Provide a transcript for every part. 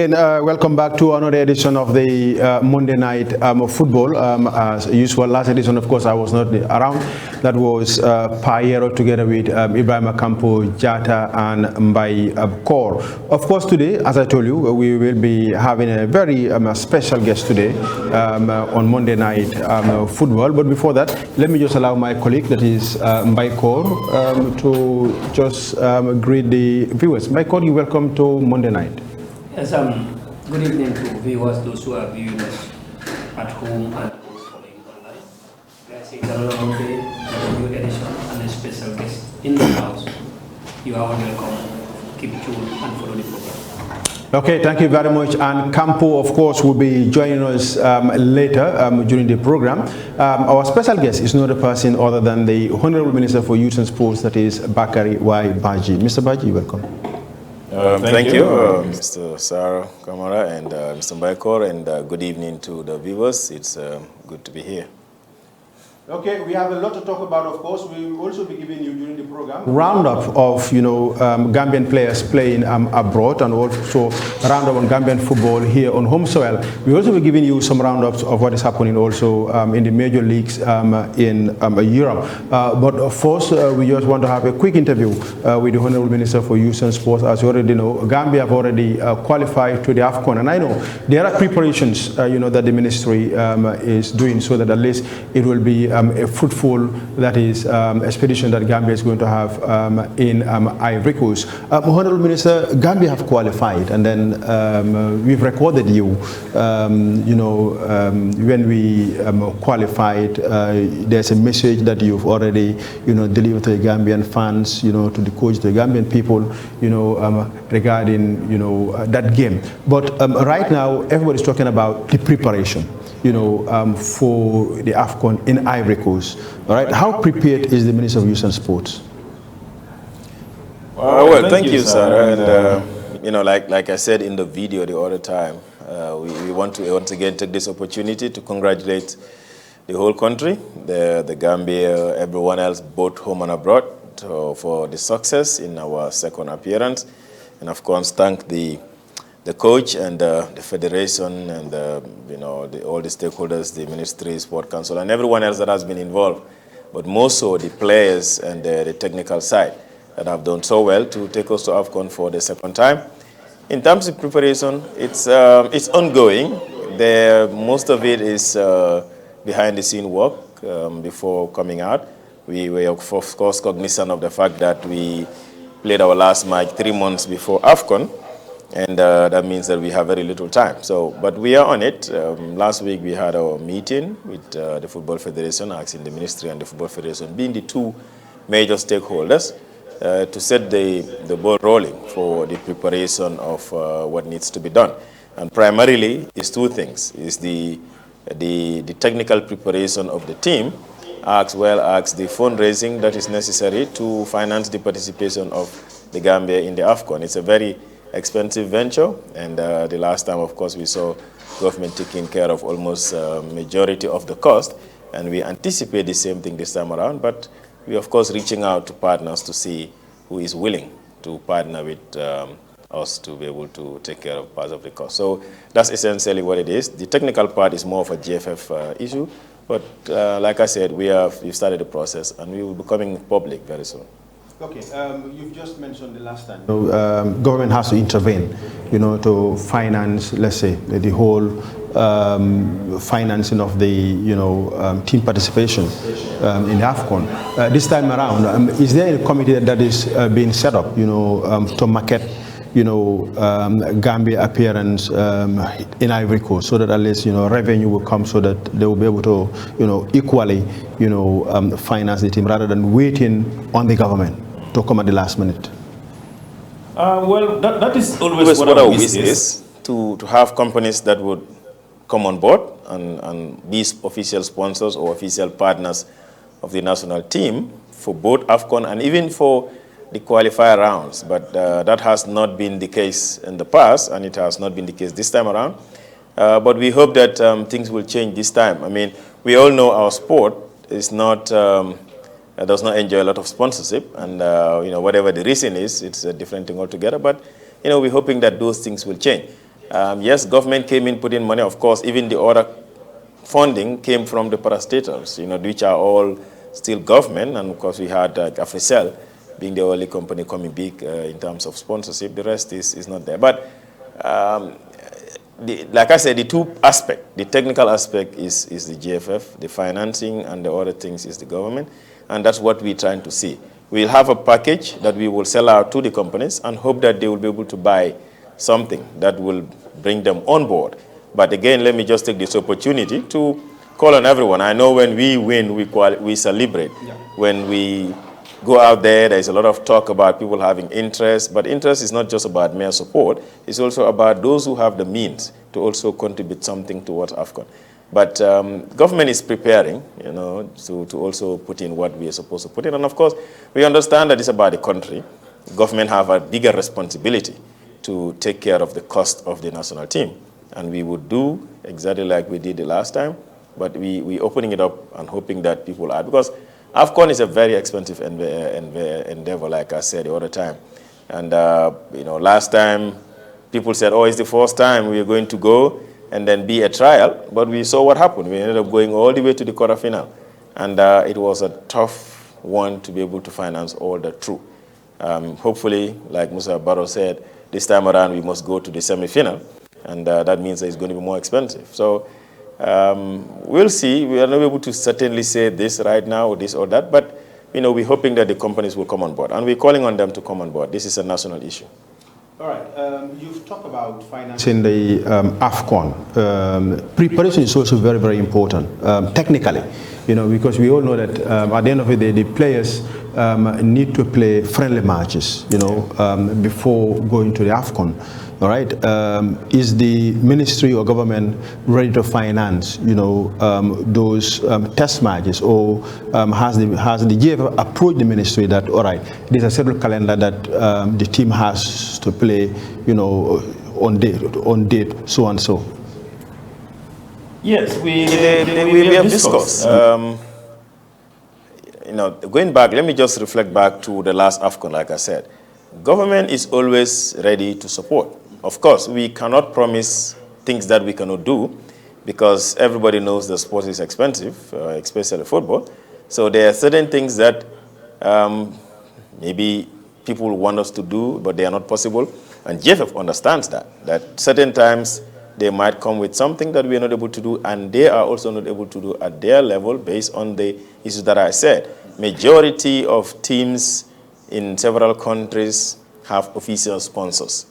And welcome back to another edition of the Monday night football. As usual, last edition, of course, I was not around. That was Payero together with Ibrahim Campo, Jata, and Mbai Kor. Of course, today, as I told you, we will be having a very special guest today on Monday night football. But before that, let me just allow my colleague, that is Mbai Kor, to just greet the viewers. Mbai Kor, you welcome to Monday night. Yes, good evening to viewers, those who are viewing us at home and those following online. Guys, it's another Monday, a new edition, and a special guest in the house. You are all welcome. Keep tuned and follow the program. Okay, thank you very much. And Campo, of course, will be joining us later during the program. Our special guest is not a person other than the Honorable Minister for Youth and Sports, that is Bakary Y Badjie. Mr. Badjie, welcome. Thank you, Mr. Sarah Kamara and Mr. Baikor, and good evening to the viewers. It's good to be here. Okay, we have a lot to talk about, of course. We will also be giving you during the program roundup of, Gambian players playing abroad, and also roundup on Gambian football here on home soil. We will also be giving you some roundups of what is happening also in the major leagues in Europe. But first, we just want to have a quick interview with the Honorable Minister for Youth and Sports. As you already know, Gambia have already qualified to the AFCON, and I know there are preparations, that the ministry is doing, so that at least it will be a fruitful, that is, expedition that Gambia is going to have in Ivory Coast. Honorable Minister, Gambia have qualified, and then we've recorded you. When we qualified, there's a message that you've already, delivered to the Gambian fans, to the coach, to the Gambian people, regarding, that game. But right now, everybody's talking about the preparation, for the AFCON in Ivory Coast. All right, how prepared is the Minister of Youth and Sports? Well, thank you, sir. And like I said in the video the other time, we want to once again take this opportunity to congratulate the whole country, the Gambia, everyone else, both home and abroad, for the success in our second appearance, and of course thank the coach and the federation and all the stakeholders, the ministry, sport council, and everyone else that has been involved, but more so the players and the technical side that have done so well to take us to AFCON for the second time. In terms of preparation, it's ongoing. Most of it is behind the scene work before coming out. We were of course cognizant of the fact that we played our last match 3 months before AFCON. And that means that we have very little time. But we are on it. Last week we had our meeting with the Football Federation, asking the Ministry and the Football Federation, being the two major stakeholders, to set the ball rolling for the preparation of what needs to be done. And primarily, it's two things. It's the technical preparation of the team, as well as the fundraising that is necessary to finance the participation of the Gambia in the AFCON. It's a very expensive venture, and the last time, of course, we saw government taking care of almost majority of the cost, and we anticipate the same thing this time around. But we, of course, reaching out to partners to see who is willing to partner with us to be able to take care of part of the cost. So that's essentially what it is. The technical part is more of a GFF issue, but like I said, we've started the process, and we will be coming public very soon. Okay, you've just mentioned the last time. Government has to intervene, to finance, let's say, the whole financing of the, team participation in the AFCON. This time around, is there a committee that is being set up, to market, Gambia appearance in Ivory Coast, so that at least, revenue will come, so that they will be able to, equally, finance the team, rather than waiting on the government to come at the last minute? Well, that is always what our wish is, to have companies that would come on board and be official sponsors or official partners of the national team for both AFCON and even for the qualifier rounds. But that has not been the case in the past, and it has not been the case this time around. But we hope that things will change this time. I mean, we all know our sport is not does not enjoy a lot of sponsorship, and whatever the reason is, it's a different thing altogether. But we're hoping that those things will change. Yes, government came in, put in money. Of course, even the other funding came from the parastatals, which are all still government. And of course, we had Africell being the only company coming big in terms of sponsorship. The rest is not there. But like I said, the two aspects, the technical aspect is the GFF, the financing, and the other things is the government. And that's what we're trying to see. We'll have a package that we will sell out to the companies and hope that they will be able to buy something that will bring them on board. But again, let me just take this opportunity to call on everyone. I know when we win, we celebrate. Yeah. When we go out there, there's a lot of talk about people having interest, but interest is not just about mere support. It's also about those who have the means to also contribute something towards AFCON. But government is preparing, to also put in what we are supposed to put in. And of course, we understand that it's about the country. Government have a bigger responsibility to take care of the cost of the national team. And we would do exactly like we did the last time, but we opening it up and hoping that people are, because AFCON is a very expensive endeavor, like I said the other time. And, last time people said, oh, it's the first time we are going to go and then be a trial. But we saw what happened. We ended up going all the way to the quarterfinal. And it was a tough one to be able to finance all the through. Hopefully, like Musa Barrow said, this time around we must go to the semi-final. And that means that it's going to be more expensive. So we'll see. We are not able to certainly say this right now or this or that. But, we're hoping that the companies will come on board. And we're calling on them to come on board. This is a national issue. All right. You've talked about financing the AFCON. Preparation is also very, very important, technically, because we all know that at the end of the day, the players need to play friendly matches, before going to the AFCON. All right. Is the ministry or government ready to finance, those test matches, or has the GFF approached the ministry that, all right, there's a settled calendar that the team has to play, on date, so and so? Yes, we have discussed. Going back, let me just reflect back to the last AFCON, like I said. Government is always ready to support. Of course, we cannot promise things that we cannot do because everybody knows the sport is expensive, especially football. So there are certain things that maybe people want us to do, but they are not possible. And GFF understands that certain times they might come with something that we are not able to do, and they are also not able to do at their level based on the issues that I said. Majority of teams in several countries have official sponsors.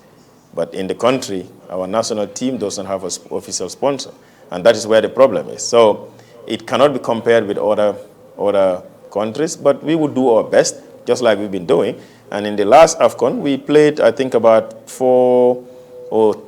But in the country, our national team doesn't have an official sponsor. And that is where the problem is. So it cannot be compared with other countries, but we would do our best, just like we've been doing. And in the last AFCON, we played, I think, about 4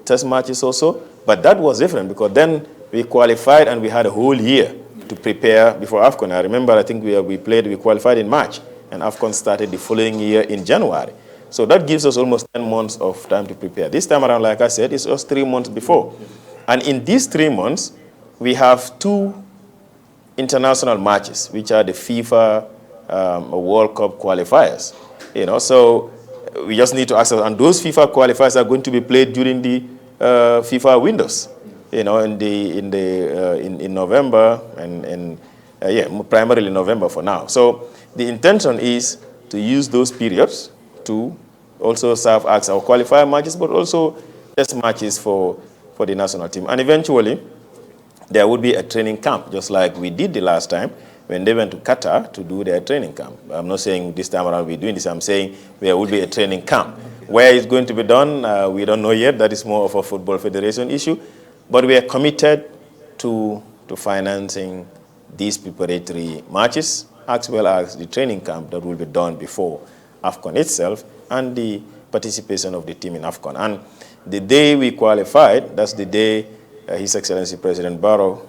test matches or so. But that was different because then we qualified and we had a whole year to prepare before AFCON. I remember, I think we qualified in March, and AFCON started the following year in January. So that gives us almost 10 months of time to prepare. This time around, like I said, it's just 3 months before. And in these 3 months, we have 2 international matches, which are the FIFA World Cup qualifiers. So we just need to access, and those FIFA qualifiers are going to be played during the FIFA windows, in November and primarily November for now. So the intention is to use those periods to also serve as our qualifier matches, but also test matches for the national team. And eventually, there would be a training camp, just like we did the last time when they went to Qatar to do their training camp. I'm not saying this time around we're doing this. I'm saying there would be a training camp. Where it's going to be done, we don't know yet. That is more of a Football Federation issue. But we are committed to financing these preparatory matches, as well as the training camp that will be done before AFCON itself, and the participation of the team in AFCON. And the day we qualified, that's the day His Excellency President Barrow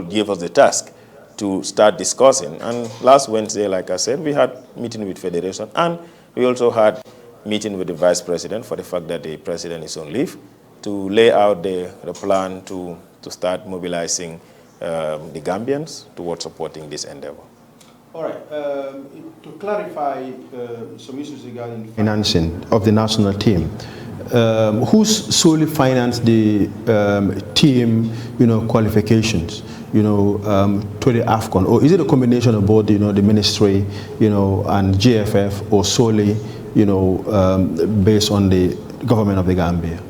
gave us the task to start discussing. And last Wednesday, like I said, we had meeting with Federation, and we also had meeting with the Vice President for the fact that the President is on leave, to lay out the plan to start mobilizing the Gambians towards supporting this endeavor. All right. To clarify some issues regarding financing of the national team, who's solely financed the team, qualifications, to the AFCON, or is it a combination of both, the ministry, and GFF, or solely, based on the government of the Gambia?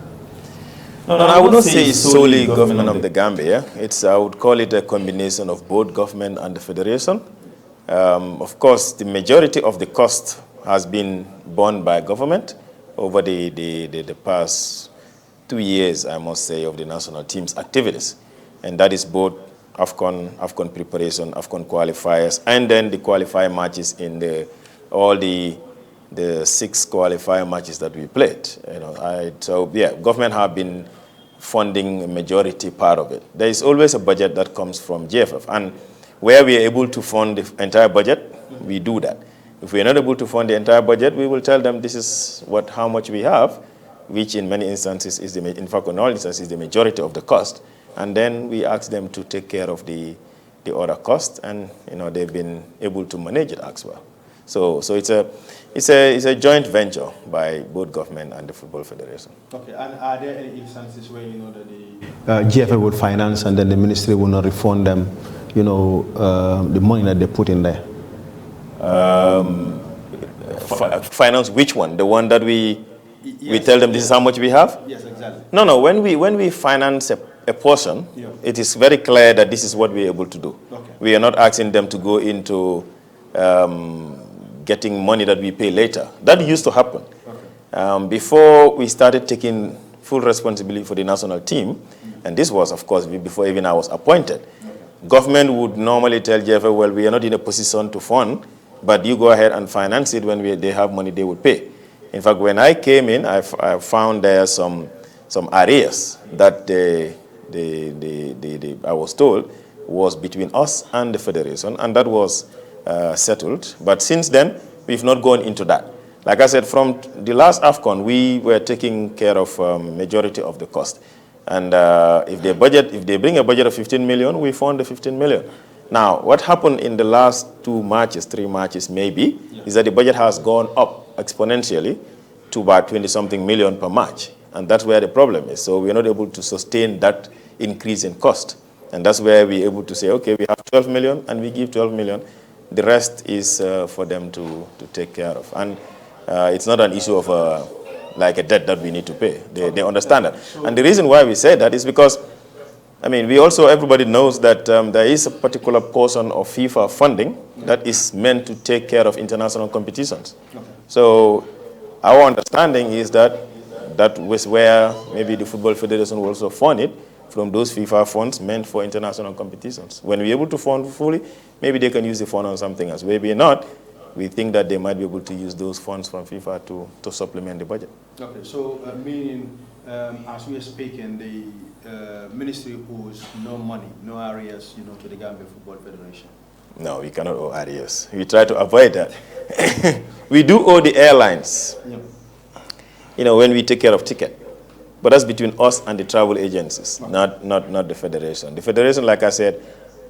No, I would not say it's solely government of the Gambia. I would call it a combination of both government and the federation. Of course, the majority of the cost has been borne by government over the past 2 years, I must say, of the national team's activities. And that is both AFCON preparation, AFCON qualifiers, and then the qualifier matches in all the 6 qualifier matches that we played. So yeah, government have been funding a majority part of it. There is always a budget that comes from GFF, and where we are able to fund the entire budget, we do that. If we are not able to fund the entire budget, we will tell them this is how much we have, which in many instances in fact, in all instances, is the majority of the cost. And then we ask them to take care of the other costs, and they've been able to manage it as well. So it's a joint venture by both government and the Football Federation. Okay, and are there any instances where that the GFL would finance and then the ministry will not refund them, the money that they put in there? Finance which one? The one that we tell them this is how much we have? Yes, exactly. No. When we finance a portion, it is very clear that this is what we are able to do. Okay. We are not asking them to go into getting money that we pay later. That used to happen. Okay. Before we started taking full responsibility for the national team, and this was, of course, before even I was appointed, government would normally tell JFA, well, we are not in a position to fund, but you go ahead and finance it. When they have money, they would pay. In fact, when I came in, I found there some arrears that I was told was between us and the federation, and that was settled. But since then, we've not gone into that. Like I said, from the last AFCON, we were taking care of majority of the cost. And if they bring a budget of 15 million, we fund the 15 million. Now, what happened in the last 3 matches maybe, is that the budget has gone up exponentially to about 20-something million per match. And that's where the problem is. So we're not able to sustain that increase in cost. And that's where we're able to say, okay, we have 12 million and we give 12 million. The rest is for them to take care of. And it's not an issue of like a debt that we need to pay. They understand that. And the reason why we say that is because, everybody knows that there is a particular portion of FIFA funding that is meant to take care of international competitions. Okay. So our understanding is that was where maybe the Football Federation will also fund it from those FIFA funds meant for international competitions. When we're able to fund fully, maybe they can use the fund on something else. Maybe not. We think that they might be able to use those funds from FIFA to supplement the budget. Okay, so meaning as we are speaking, the ministry owes no money, no arrears, to the Gambia Football Federation? No, we cannot owe arrears. We try to avoid that. We do owe the airlines, when we take care of ticket. But that's between us and the travel agencies, okay. not the federation. The federation, like I said,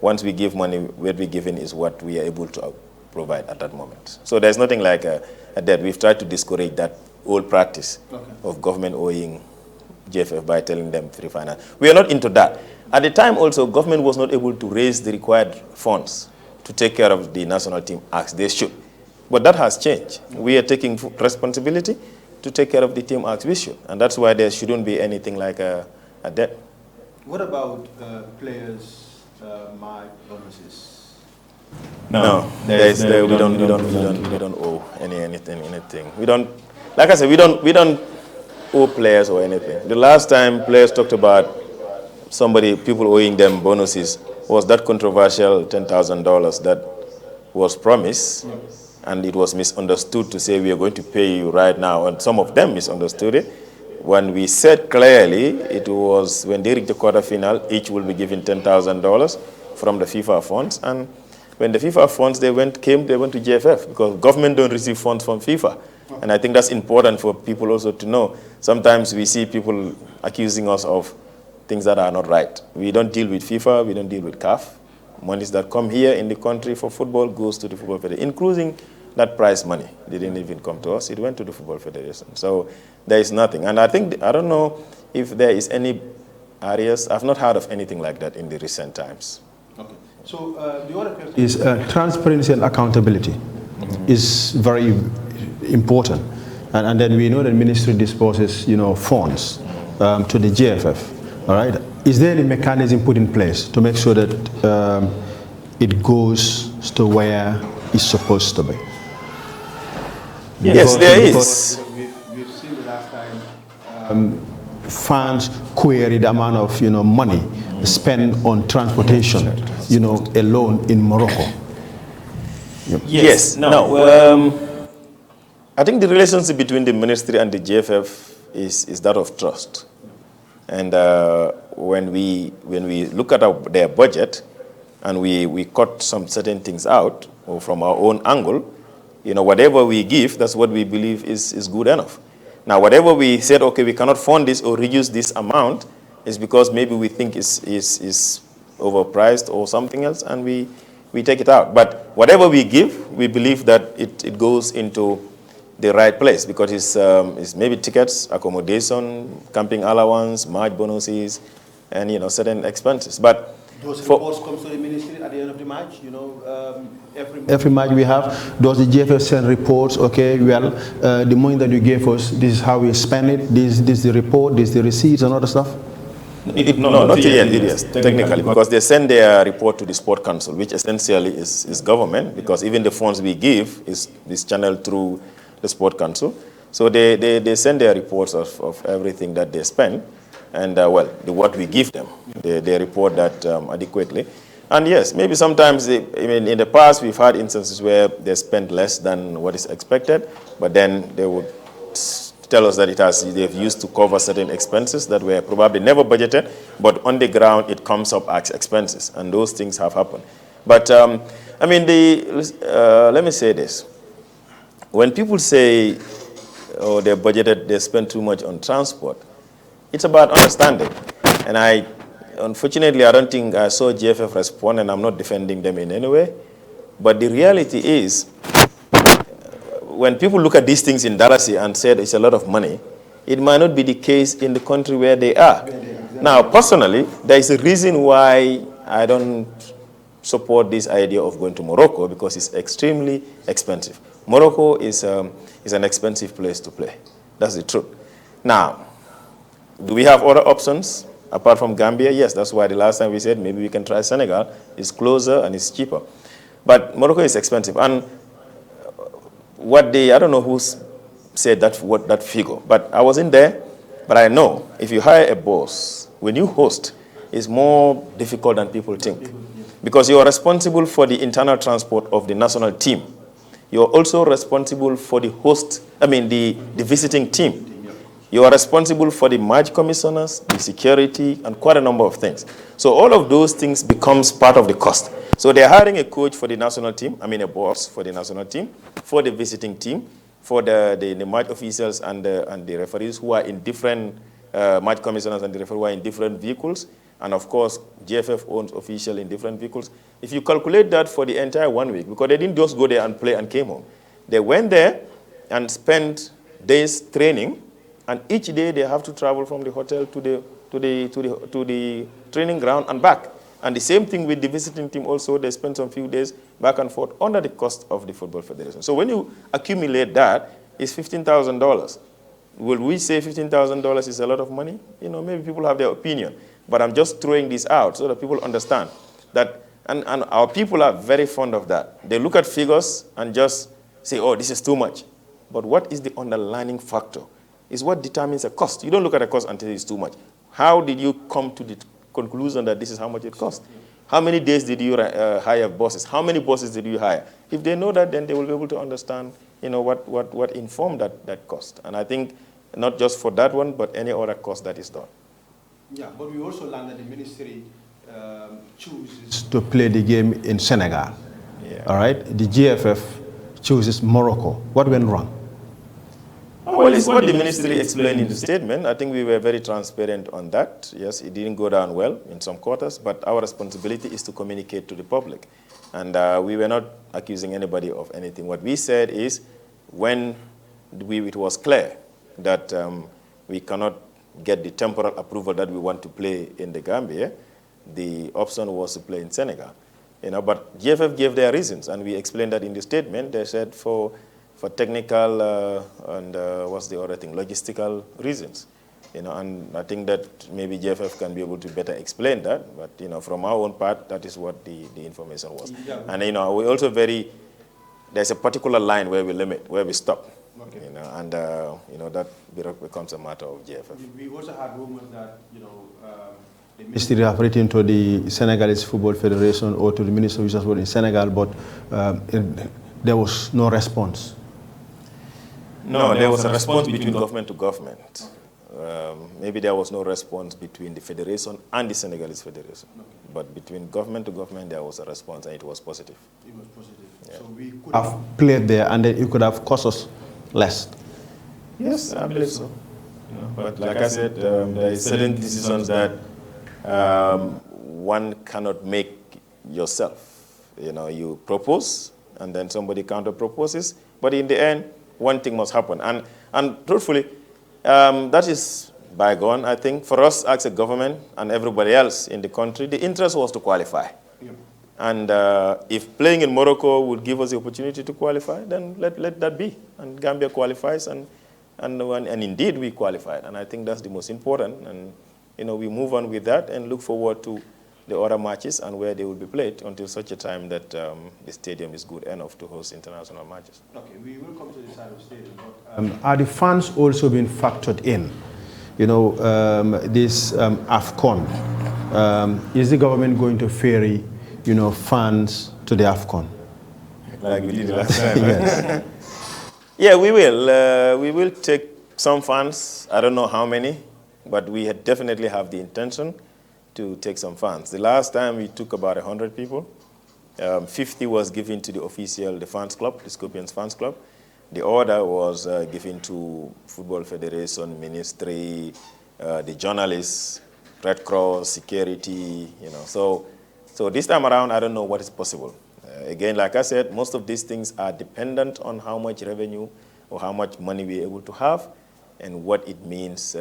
once we give money, what we're giving is what we are able to provide at that moment. So there's nothing like a debt. We've tried to discourage that old practice of government owing GFF by telling them free finance. We are not into that. At the time also, government was not able to raise the required funds to take care of the national team as they should. But that has changed. We are taking responsibility to take care of the team as we should. And that's why there shouldn't be anything like a debt. What about players' mark bonuses? No, we don't owe anything. We don't, like I said, we don't owe players or anything. The last time players talked about people owing them bonuses was that controversial $10,000 that was promised, and it was misunderstood to say we are going to pay you right now, and some of them misunderstood it. When we said clearly, it was when they reach the quarterfinal, each will be given $10,000 from the FIFA funds, and when the FIFA funds they went to GFF, because government don't receive funds from FIFA. And I think that's important for people also to know. Sometimes we see people accusing us of things that are not right. We don't deal with FIFA, we don't deal with CAF. Monies that come here in the country for football goes to the Football Federation, including that prize money didn't even come to us. It went to the Football Federation. So there is nothing. And I think, I don't know if there is any areas, I've not heard of anything like that in the recent times. Okay. So the other question is transparency and accountability is very important. And then we know that ministry disposes, funds to the GFF. All right. Is there any mechanism put in place to make sure that it goes to where it's supposed to be? Yes, there is. We've seen the last time fans query the amount of money spent on transportation, alone in Morocco. Yes. I think the relationship between the ministry and the GFF is that of trust. And when we look at their budget and we cut some certain things out or from our own angle, whatever we give, that's what we believe is good enough. Now, whatever we said, okay, we cannot fund this or reduce this amount, is because maybe we think is overpriced or something else, and we take it out. But whatever we give, we believe that it goes into the right place, because it's maybe tickets, accommodation, camping allowance, March bonuses, and certain expenses. But those reports come to the ministry at the end of the match. Every match we have, does the GFF send reports? Okay, well, the money that you gave us, this is how we spend it. This is the report. This is the receipts and other stuff. No, not yet. Yes, technically, because they send their report to the Sport Council, which essentially is government, because even the funds we give is channeled through the Sport Council. So they send their reports of everything that they spend, and what we give them, they report that adequately. And yes, maybe sometimes, in the past we've had instances where they spent less than what is expected, but then they would tell us that they've used to cover certain expenses that were probably never budgeted, but on the ground it comes up as expenses, and those things have happened. But let me say this. When people say, oh, they spend too much on transport, it's about understanding. And unfortunately, I don't think I saw GFF respond, and I'm not defending them in any way. But the reality is, when people look at these things in Dallas and say it's a lot of money, it might not be the case in the country where they are. Now, personally, there is a reason why I don't support this idea of going to Morocco, because it's extremely expensive. Morocco is an expensive place to play. That's the truth. Now, do we have other options apart from Gambia? Yes, that's why the last time we said maybe we can try Senegal. It's closer and it's cheaper. But Morocco is expensive. And I don't know who said that figure, but I wasn't there. But I know if you hire a boss, when you host, it's more difficult than people think. Because you are responsible for the internal transport of the national team. You are also responsible for the the visiting team. You are responsible for the match commissioners, the security, and quite a number of things. So all of those things becomes part of the cost. So they're hiring a coach for the national team, a boss for the national team, for the visiting team, for the match officials and the referees who are in different match commissioners and the referees who are in different vehicles. And of course, GFF owns officials in different vehicles. If you calculate that for the entire 1 week, because they didn't just go there and play and came home. They went there and spent days training, and each day they have to travel from the hotel to the training ground and back. And the same thing with the visiting team also, they spend some few days back and forth under the cost of the Football Federation. So when you accumulate that, it's $15,000. Will we say $15,000 is a lot of money? Maybe people have their opinion. But I'm just throwing this out so that people understand that, and our people are very fond of that. They look at figures and just say, oh, this is too much. But what is the underlying factor? Is what determines a cost. You don't look at a cost until it's too much. How did you come to the conclusion that this is how much it costs? How many days did you hire bosses? How many bosses did you hire? If they know that, then they will be able to understand, what informed that cost. And I think not just for that one, but any other cost that is done. Yeah, but we also learned that the ministry chooses to play the game in Senegal. Yeah. All right? The GFF chooses Morocco. What went wrong? Well, it's what the ministry explained in the statement. I think we were very transparent on that. Yes, it didn't go down well in some quarters, but our responsibility is to communicate to the public. And we were not accusing anybody of anything. What we said is when it was clear that we cannot get the temporal approval that we want to play in the Gambia, the option was to play in Senegal. But GFF gave their reasons, and we explained that in the statement. They said for technical and what's the other thing, logistical reasons. And I think that maybe GFF can be able to better explain that. But from our own part, that is what the information was. Yeah. And we also there's a particular line where we limit, where we stop. Okay. And that becomes a matter of GFF. We also had rumors that the ministry have written to the Senegalese Football Federation or to the Minister of Sport in Senegal, but there was no response. No, there was a response between government to government. Maybe there was no response between the federation and the Senegalese Federation. Okay. But between government to government, there was a response, and it was positive. It was positive. Yeah. So we could have played there, and then it could have cost us less. Yes, I believe so. But like I said, there are certain decisions that one cannot make yourself. You propose, and then somebody counter-proposes, but in the end, one thing must happen. And truthfully, that is bygone, I think. For us as a government and everybody else in the country, the interest was to qualify. Yeah. And if playing in Morocco would give us the opportunity to qualify, then let that be. And Gambia qualifies, and indeed we qualified. And I think that's the most important. And we move on with that and look forward to the other matches and where they will be played until such a time that the stadium is good enough to host international matches. Okay, we will come to the side of the stadium. But, are the fans also being factored in? This AFCON. Is the government going to ferry, fans to the AFCON? Like we did last time. Yes. Yeah, we will. We will take some fans. I don't know how many, but we definitely have the intention to take some fans. The last time we took about 100 people. 50 was given to the fans club, the Scorpions fans club. The order was given to Football Federation, Ministry, the journalists, Red Cross, security, So this time around, I don't know what is possible. Again, like I said, most of these things are dependent on how much revenue or how much money we're able to have and what it means,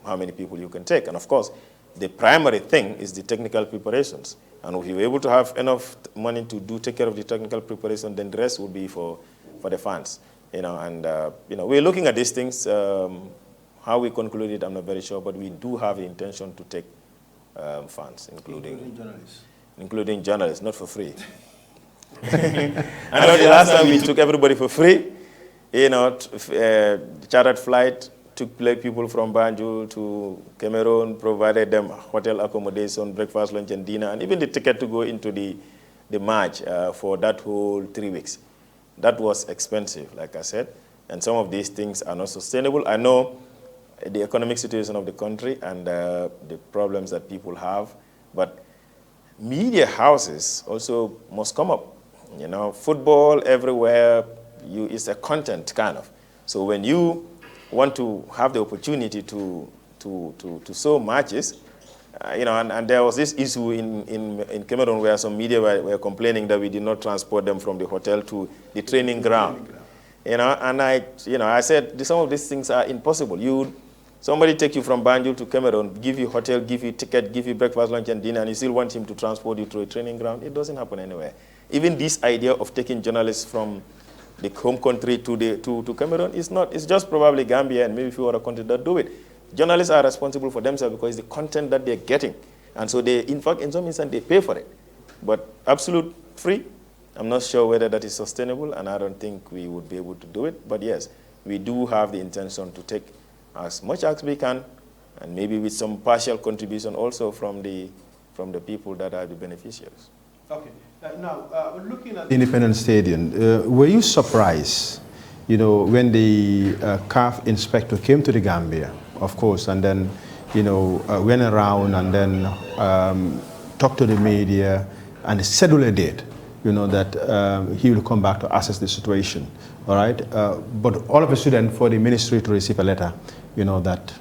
how many people you can take. And of course, the primary thing is the technical preparations. And if you're able to have enough money to take care of the technical preparation, then the rest will be for the fans. We're looking at these things. How we conclude it, I'm not very sure, but we do have the intention to take fans, including journalists, not for free. I know the last time we took everybody for free. Chartered flight, took people from Banjul to Cameroon, provided them hotel accommodation, breakfast, lunch, and dinner, and even the ticket to go into the match for that whole 3 weeks. That was expensive, like I said, and some of these things are not sustainable. I know the economic situation of the country and the problems that people have, but media houses also must come up. Football everywhere, it's a content kind of. So when you want to have the opportunity to show matches, and there was this issue in Cameroon where some media were complaining that we did not transport them from the hotel to the training ground. And I said some of these things are impossible. Somebody take you from Banjul to Cameroon, give you hotel, give you ticket, give you breakfast, lunch, and dinner, and you still want him to transport you to a training ground. It doesn't happen anywhere. Even this idea of taking journalists from the home country to Cameroon is not. It's just probably Gambia and maybe a few other countries that do it. Journalists are responsible for themselves because it's the content that they're getting. And so they, in fact, in some instances, they pay for it. But absolute free, I'm not sure whether that is sustainable, and I don't think we would be able to do it. But yes, we do have the intention to take as much as we can, and maybe with some partial contribution also from the people that are the beneficiaries. Okay. Now, looking at the Independence Stadium, were you surprised, when the CAF inspector came to the Gambia, of course, and then, went around and then talked to the media and scheduled a date, that he will come back to assess the situation, all right? But all of a sudden, for the ministry to receive a letter, that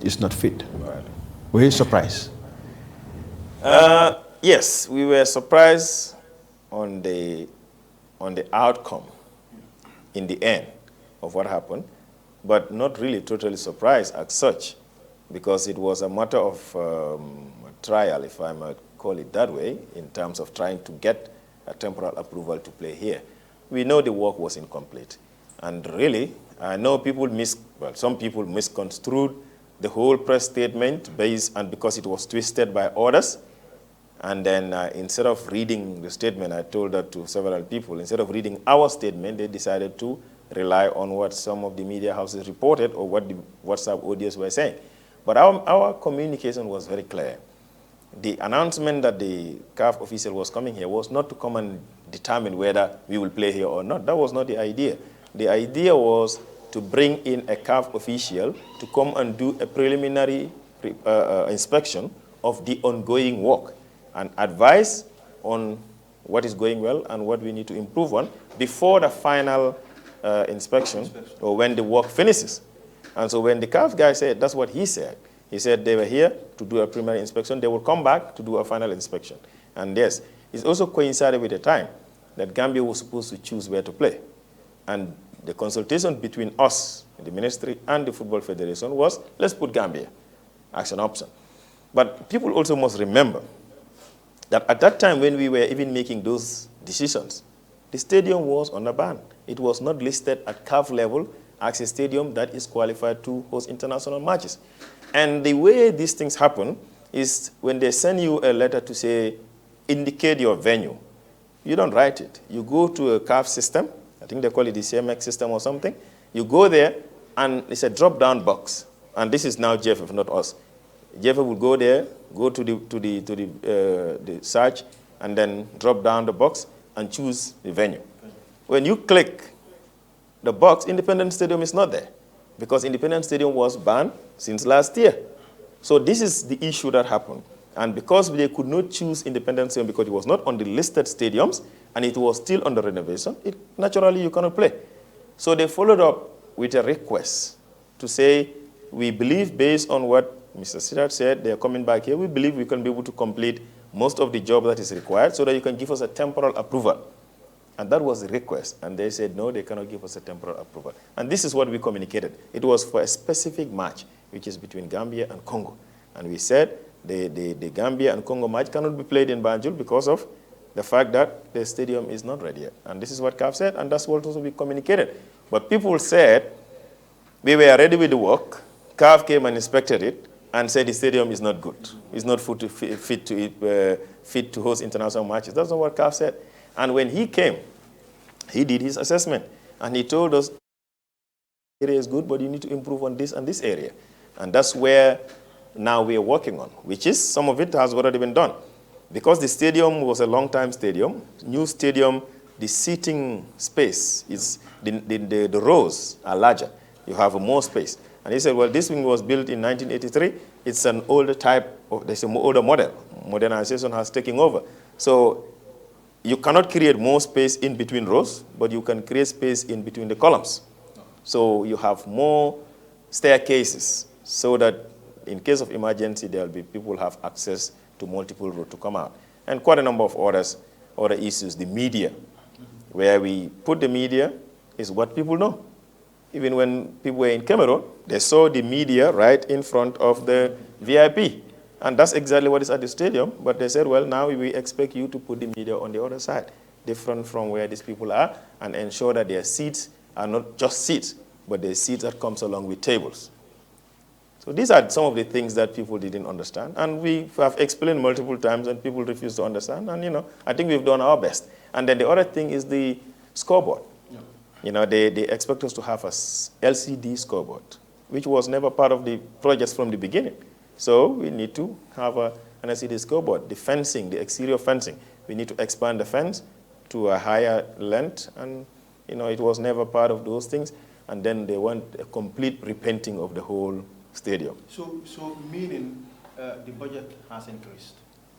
it's not fit. Right. Were you surprised? Yes, we were surprised on the outcome in the end of what happened, but not really totally surprised as such, because it was a matter of trial, if I might call it that way, in terms of trying to get a temporal approval to play here. We know the work was incomplete. And really, I know some people misconstrued the whole press statement because it was twisted by others. And then instead of reading the statement, I told that to several people, instead of reading our statement, they decided to rely on what some of the media houses reported or what the WhatsApp audios were saying. But our communication was very clear. The announcement that the CAF official was coming here was not to come and determine whether we will play here or not. That was not the idea. The idea was to bring in a CAF official to come and do a preliminary inspection of the ongoing work and advise on what is going well and what we need to improve on before the final inspection or when the work finishes. And so when the CAF guy said, that's what he said. He said they were here to do a preliminary inspection. They will come back to do a final inspection. And yes, it's also coincided with the time that Gambia was supposed to choose where to play. And the consultation between us, the ministry, and the Football Federation was, let's put Gambia as an option. But people also must remember that at that time when we were even making those decisions, the stadium was on a ban. It was not listed at CAF level as a stadium that is qualified to host international matches. And the way these things happen is when they send you a letter to say, indicate your venue, you don't write it. You go to a CAF system, I think they call it the CMX system or something. You go there, and it's a drop-down box. And this is now JFF, not us. JFF will go there, go to the search, and then drop down the box and choose the venue. When you click the box, Independence Stadium is not there, because Independence Stadium was banned since last year. So this is the issue that happened. And because they could not choose Independence Stadium because it was not on the listed stadiums and it was still under renovation, naturally you cannot play. So they followed up with a request to say, we believe based on what Mr. Sidat said, they are coming back here, we believe we can be able to complete most of the job that is required so that you can give us a temporal approval. And that was the request. And they said, no, they cannot give us a temporal approval. And this is what we communicated. It was for a specific match, which is between Gambia and Congo. And we said the Gambia and Congo match cannot be played in Banjul because of the fact that the stadium is not ready yet. And this is what CAF said, and that's what also we communicated. But people said, we were ready with the work. CAF came and inspected it and said the stadium is not good. It's not fit to host international matches. That's not what CAF said. And when he came, he did his assessment. And he told us, the area is good, but you need to improve on this and this area. And that's where now we are working on, which is some of it has already been done. Because the stadium was a long-time stadium, new stadium, the seating space, is the rows are larger. You have more space. And he said, well, this wing was built in 1983. It's an older type, there's an older model. Modernization has taken over. So you cannot create more space in between rows, but you can create space in between the columns. So you have more staircases so that in case of emergency, there will be people have access to multiple routes to come out. And quite a number of other issues, the media. Where we put the media is what people know. Even when people were in Cameroon, they saw the media right in front of the VIP. And that's exactly what is at the stadium. But they said, well, now we expect you to put the media on the other side, different from where these people are, and ensure that their seats are not just seats, but the seats that comes along with tables. So these are some of the things that people didn't understand. And we have explained multiple times, and people refuse to understand. And, I think we've done our best. And then the other thing is the scoreboard. Yeah. They expect us to have a LCD scoreboard, which was never part of the projects from the beginning. So we need to have an LCD scoreboard. The fencing, the exterior fencing, we need to expand the fence to a higher length. And, it was never part of those things. And then they want a complete repainting of the whole stadium. So meaning the budget has increased?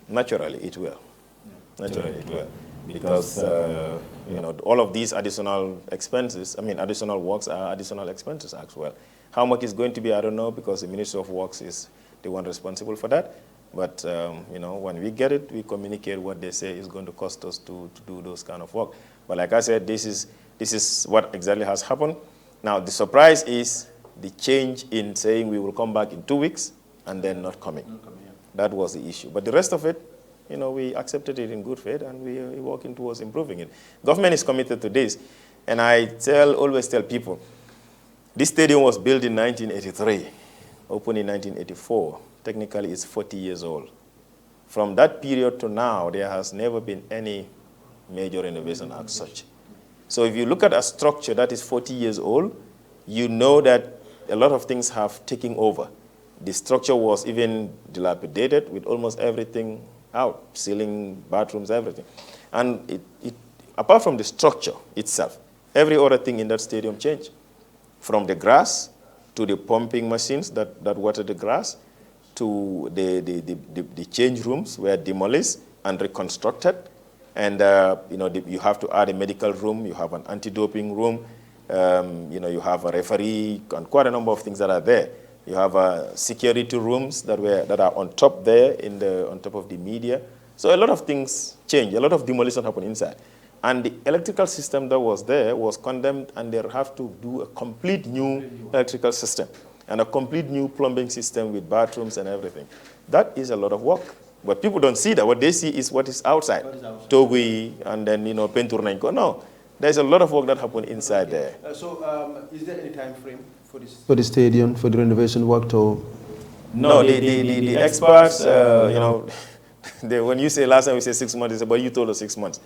Naturally, it will. Yeah. Naturally, it will. Because, all of these additional expenses, additional works are additional expenses as well. How much is going to be, I don't know, because the Ministry of Works is the one responsible for that. But you know, when we get it, we communicate what they say is going to cost us to do those kind of work. But like I said, this is what exactly has happened. Now the surprise is the change in saying we will come back in 2 weeks and then not coming. Yeah. That was the issue. But the rest of it, you know, we accepted it in good faith and we're working towards improving it. Government is committed to this. And I always tell people, this stadium was built in 1983, opened in 1984. Technically, it's 40 years old. From that period to now, there has never been any major renovation as such. So if you look at a structure that is 40 years old, you know that a lot of things have taken over. The structure was even dilapidated with almost everything out, ceiling, bathrooms, everything. And apart from the structure itself, every other thing in that stadium changed. From the grass to the pumping machines that water the grass, to the change rooms were demolished and reconstructed. And you know, you have to add a medical room, you have an anti-doping room, you know, you have a referee, and quite a number of things that are there. You have security rooms that are on top there, on top of the media. So a lot of things change, a lot of demolition happened inside. And the electrical system that was there was condemned, and they have to do a complete new electrical system and a complete new plumbing system with bathrooms and everything. That is a lot of work. But people don't see that. What they see is what is outside. Togui, and then, you know, Penturnenko. No, there's a lot of work that happened inside there. Is there any time frame for this? For the stadium, for the renovation work? No, the experts, you know, when you say last time we say 6 months, they say, but you told us 6 months.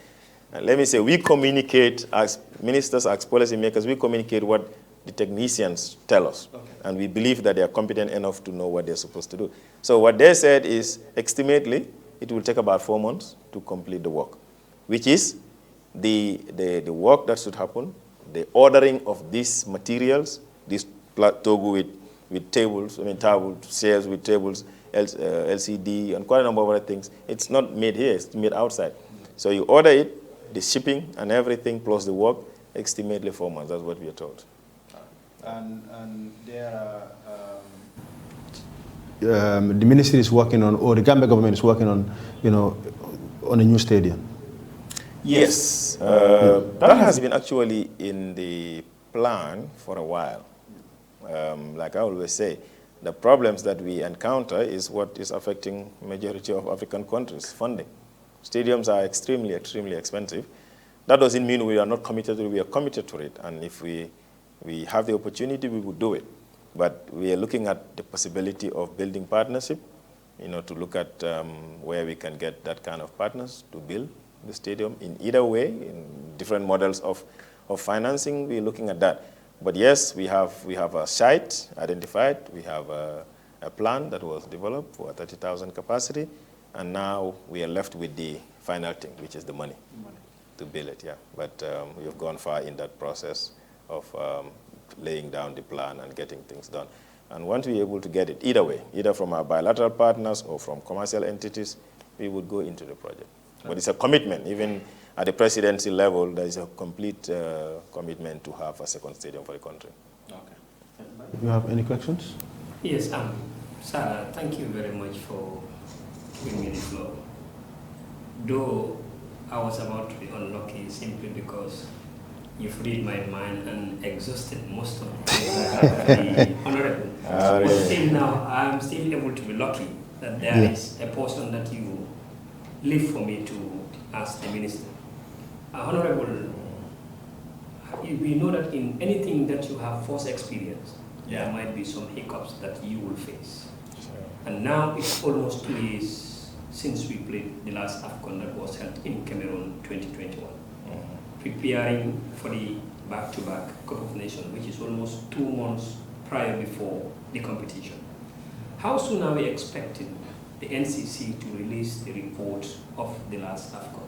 And let me say, we communicate as ministers, as policymakers, we communicate what the technicians tell us. Okay. And we believe that they are competent enough to know what they're supposed to do. So what they said is, estimately, it will take about 4 months to complete the work, which is the work that should happen, the ordering of these materials, this togu with tables, tables, chairs with tables, LCD, and quite a number of other things. It's not made here, it's made outside. So you order it, the shipping and everything, plus the work, estimately 4 months. That's what we are told. And there are, the ministry is working on, or the Gambia government is working on, you know, on a new stadium. Yes, that has been actually in the plan for a while. Like I always say, the problems that we encounter is what is affecting majority of African countries, funding. Stadiums are extremely, extremely expensive. That doesn't mean we are not committed to it. We are committed to it. And if we have the opportunity, we would do it. But we are looking at the possibility of building partnership, you know, to look at where we can get that kind of partners to build the stadium in either way, in different models of financing. We're looking at that. But yes, we have a site identified. We have a plan that was developed for 30,000 capacity. And now we are left with the final thing, which is the money to build it, yeah. But we have gone far in that process of laying down the plan and getting things done. And once we're able to get it, either way, either from our bilateral partners or from commercial entities, we would go into the project. But it's a commitment. Even at the presidency level, there is a complete commitment to have a second stadium for the country. Okay. You have any questions? Yes, Sarah, thank you very much for giving me the floor. Though I was about to be unlucky simply because you've read my mind and exhausted most of the things I have to be honorable. But still now, I'm still able to be lucky that there is a portion that you leave for me to ask the minister. Honorable, we know that in anything that you have first experience, there might be some hiccups that you will face. Sure. And now it's almost 2 years since we played the last AFCON that was held in Cameroon 2021. Preparing for the back-to-back Cup of Nations, which is almost 2 months prior before the competition. How soon are we expecting the NCC to release the report of the last AFCON?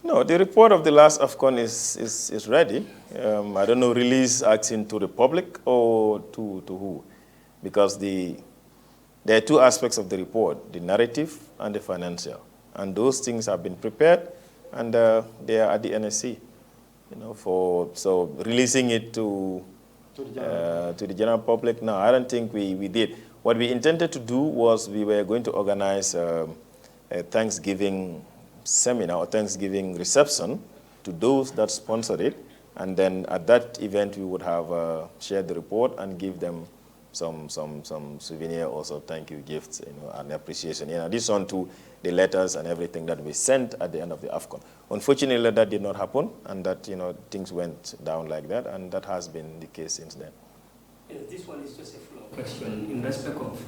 No, the report of the last AFCON is ready. I don't know, release asking to the public or to who, because there are 2 aspects of the report, the narrative and the financial. And those things have been prepared, and they are at the NSC. You know, so releasing it to the general public, no, I don't think we did. What we intended to do was we were going to organize a Thanksgiving seminar or Thanksgiving reception to those that sponsored it. And then at that event, we would have shared the report and give them some souvenir, also thank you gifts, and appreciation, in addition to the letters and everything that we sent at the end of the AFCON. Unfortunately, that did not happen, and that, things went down like that, and that has been the case since then. Yes, this one is just a follow-up question in respect of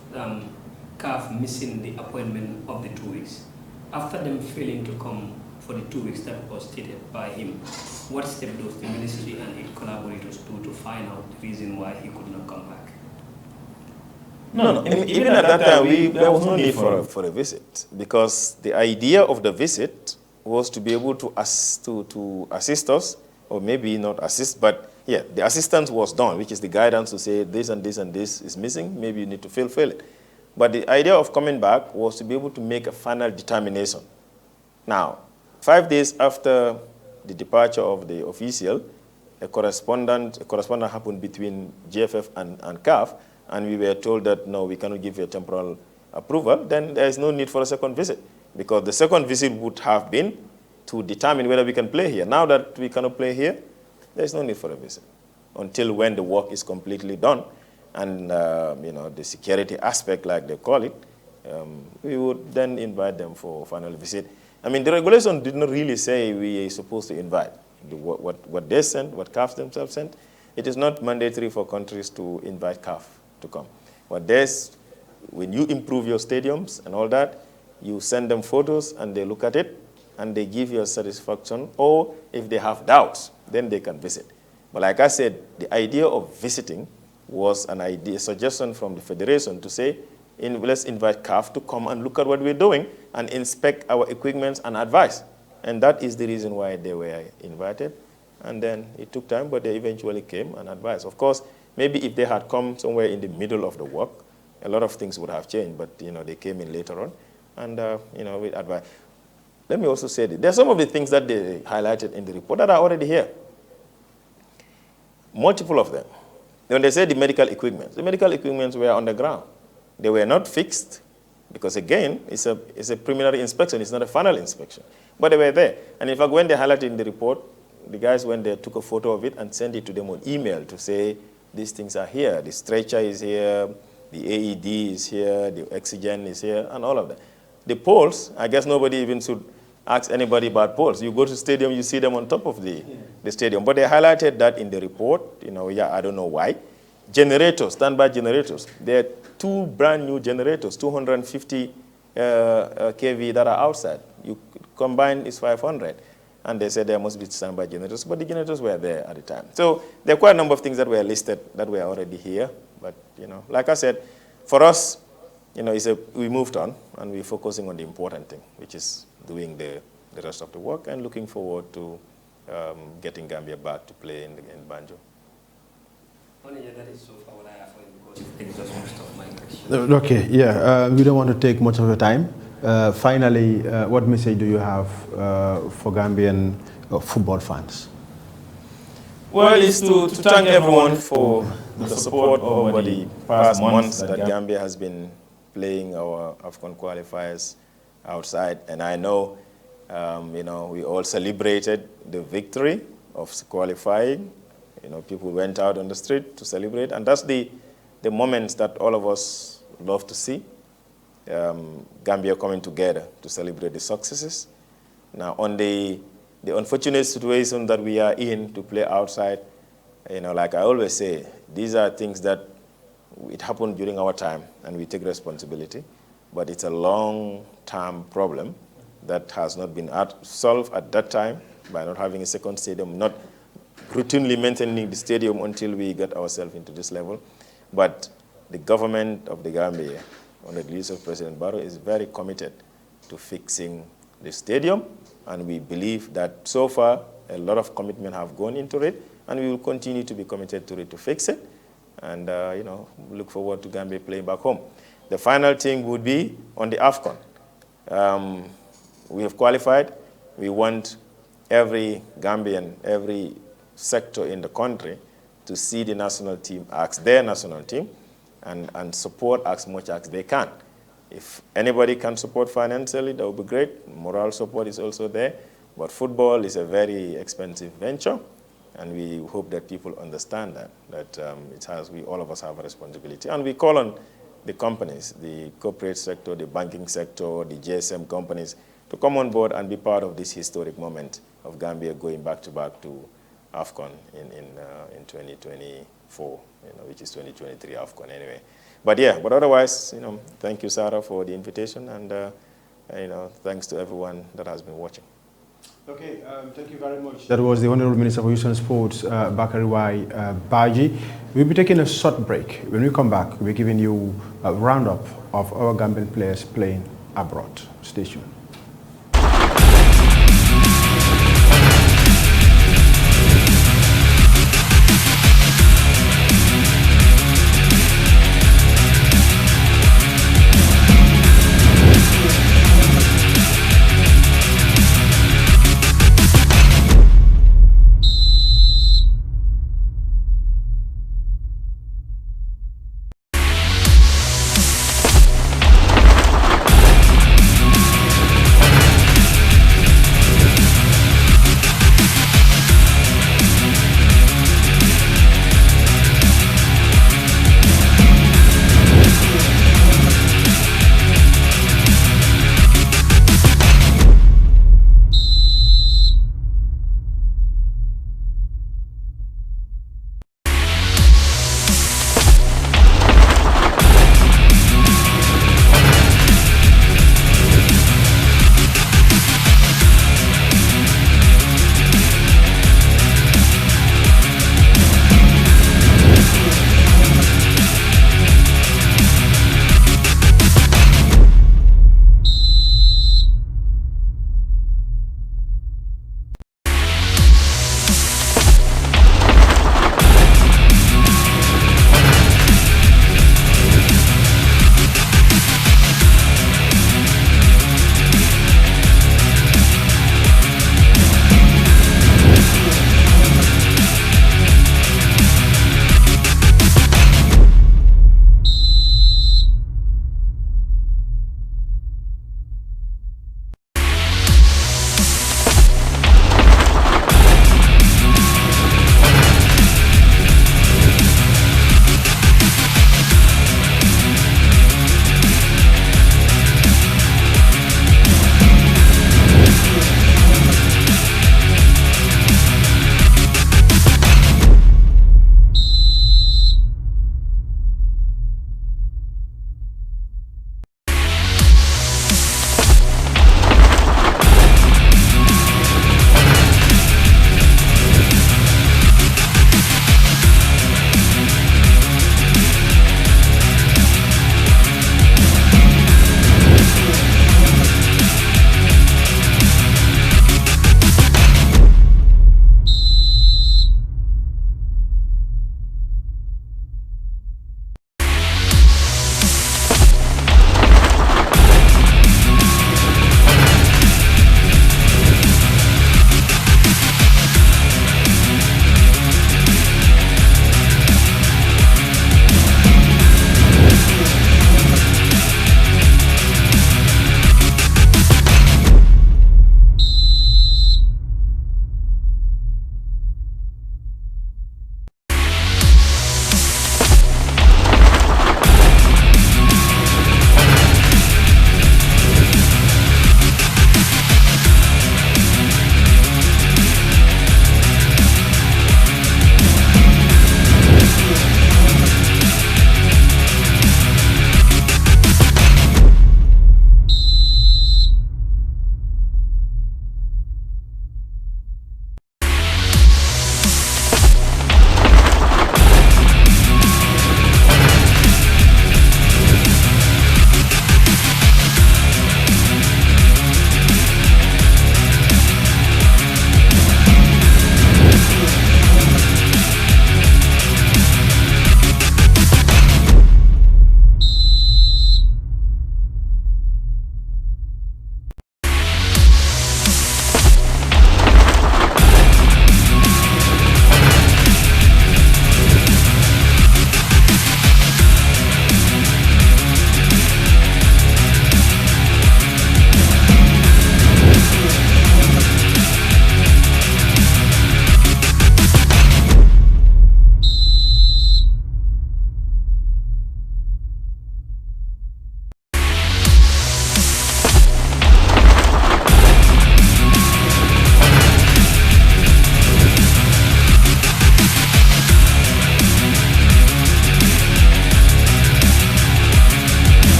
CAF missing the appointment of the 2 weeks. After them failing to come for the 2 weeks that was stated by him, what step does the ministry and its collaborators do to find out the reason why he could not come back? No. Even at that time, there was no need for a visit, because the idea of the visit was to be able to assist us, or maybe not assist, but yeah, the assistance was done, which is the guidance to say this and this and this is missing, maybe you need to fulfill it. But the idea of coming back was to be able to make a final determination. Now, 5 days after the departure of the official, a correspondence happened between GFF and CAF, and we were told that, no, we cannot give you a temporal approval. Then there is no need for a second visit, because the second visit would have been to determine whether we can play here. Now that we cannot play here, there is no need for a visit until when the work is completely done. And the security aspect, like they call it, we would then invite them for final visit. I mean, the regulation did not really say we are supposed to invite. What they sent, what CAF themselves sent, it is not mandatory for countries to invite CAF to come. But when you improve your stadiums and all that, you send them photos and they look at it and they give you a satisfaction, or if they have doubts, then they can visit. But like I said, the idea of visiting was a suggestion from the Federation to say, let's invite CAF to come and look at what we're doing and inspect our equipment and advise. And that is the reason why they were invited. And then it took time, but they eventually came and advised. Of course, maybe if they had come somewhere in the middle of the work, a lot of things would have changed, but they came in later on, and with advice. Let me also say that there are some of the things that they highlighted in the report that are already here. Multiple of them. When they say the medical equipment were on the ground. They were not fixed, because again, it's a preliminary inspection, it's not a final inspection. But they were there. And in fact, when they highlighted in the report, the guys went there, took a photo of it and sent it to them on email to say, these things are here. The stretcher is here, the AED is here, the oxygen is here, and all of that. The poles, I guess nobody even should ask anybody about poles. You go to the stadium, you see them on top of the stadium. But they highlighted that in the report, I don't know why. Generators, standby generators. There are 2 brand new generators, 250 kV that are outside. You combine is 500. And they said there must be standby generators, but the generators were there at the time. So there are quite a number of things that were listed that were already here. But, like I said, for us, we moved on, and we're focusing on the important thing, which is doing the rest of the work and looking forward to getting Gambia back to play in Banjo. That is so far what I have for you, because it exhausts most of my questions. Okay, yeah, we don't want to take much of your time. Finally, what message do you have for Gambian football fans? Well, it's to thank everyone for the support over the past months that Gambia has been playing our AFCON qualifiers outside. And I know, we all celebrated the victory of qualifying. People went out on the street to celebrate. And that's the moments that all of us love to see. Gambia coming together to celebrate the successes. Now, on the unfortunate situation that we are in to play outside, like I always say, these are things that it happened during our time, and we take responsibility. But it's a long-term problem that has not been solved at that time by not having a second stadium, not routinely maintaining the stadium until we get ourselves into this level. But the government of the Gambia, under the leadership of President Barrow, is very committed to fixing the stadium, and we believe that so far a lot of commitment have gone into it, and we will continue to be committed to it to fix it, and look forward to Gambia playing back home. The final thing would be on the AFCON. We have qualified. We want every Gambian, every sector in the country to see the national team, ask their national team, and support as much as they can. If anybody can support financially, that would be great. Moral support is also there. But football is a very expensive venture, and we hope that people understand that all of us have a responsibility. And we call on the companies, the corporate sector, the banking sector, the GSM companies, to come on board and be part of this historic moment of Gambia going back-to-back to AFCON in 2024, which is 2023 AFCON anyway. But otherwise, thank you, Sarah, for the invitation, and thanks to everyone that has been watching. Okay, thank you very much. That was the Honorable Minister for Youth and Sports, Bakary Y Badjie. We'll be taking a short break. When we come back, we'll be giving you a roundup of our Gambian players playing abroad. Stay tuned.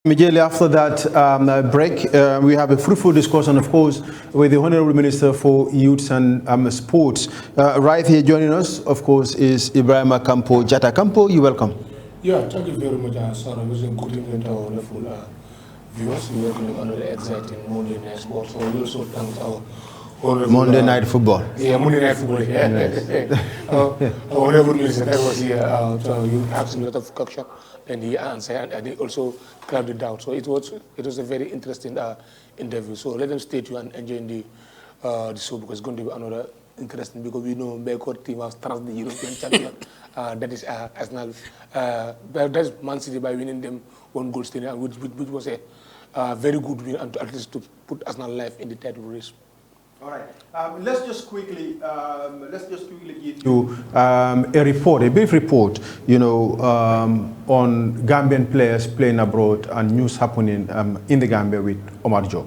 Immediately after that break, we have a fruitful discussion, of course, with the Honorable Minister for Youth and Sports. Right here joining us, of course, is Ibrahim Campo Jata. Campo, you're welcome. Yeah, thank you very much, sir. It was a good evening to our wonderful viewers. We welcome you another exciting Monday Night Sport. So we also thank our Monday Night Football. Yeah, Monday Night Football. Yeah. Our Honorable Minister that was here. You asked him a lot of question, and he answered, and he also cleared it down. So it was a very interesting interview. So let them stay tuned and enjoy the show, because it's going to be another interesting, because we know Bakary team has trounced the European champion. That is Arsenal. That's Man City by winning them 1 goal still, which was a very good win, and at least to put Arsenal life in the title race. All right. Let's just quickly give you a report, a brief report, on Gambian players playing abroad and news happening in the Gambia with Omar Joe.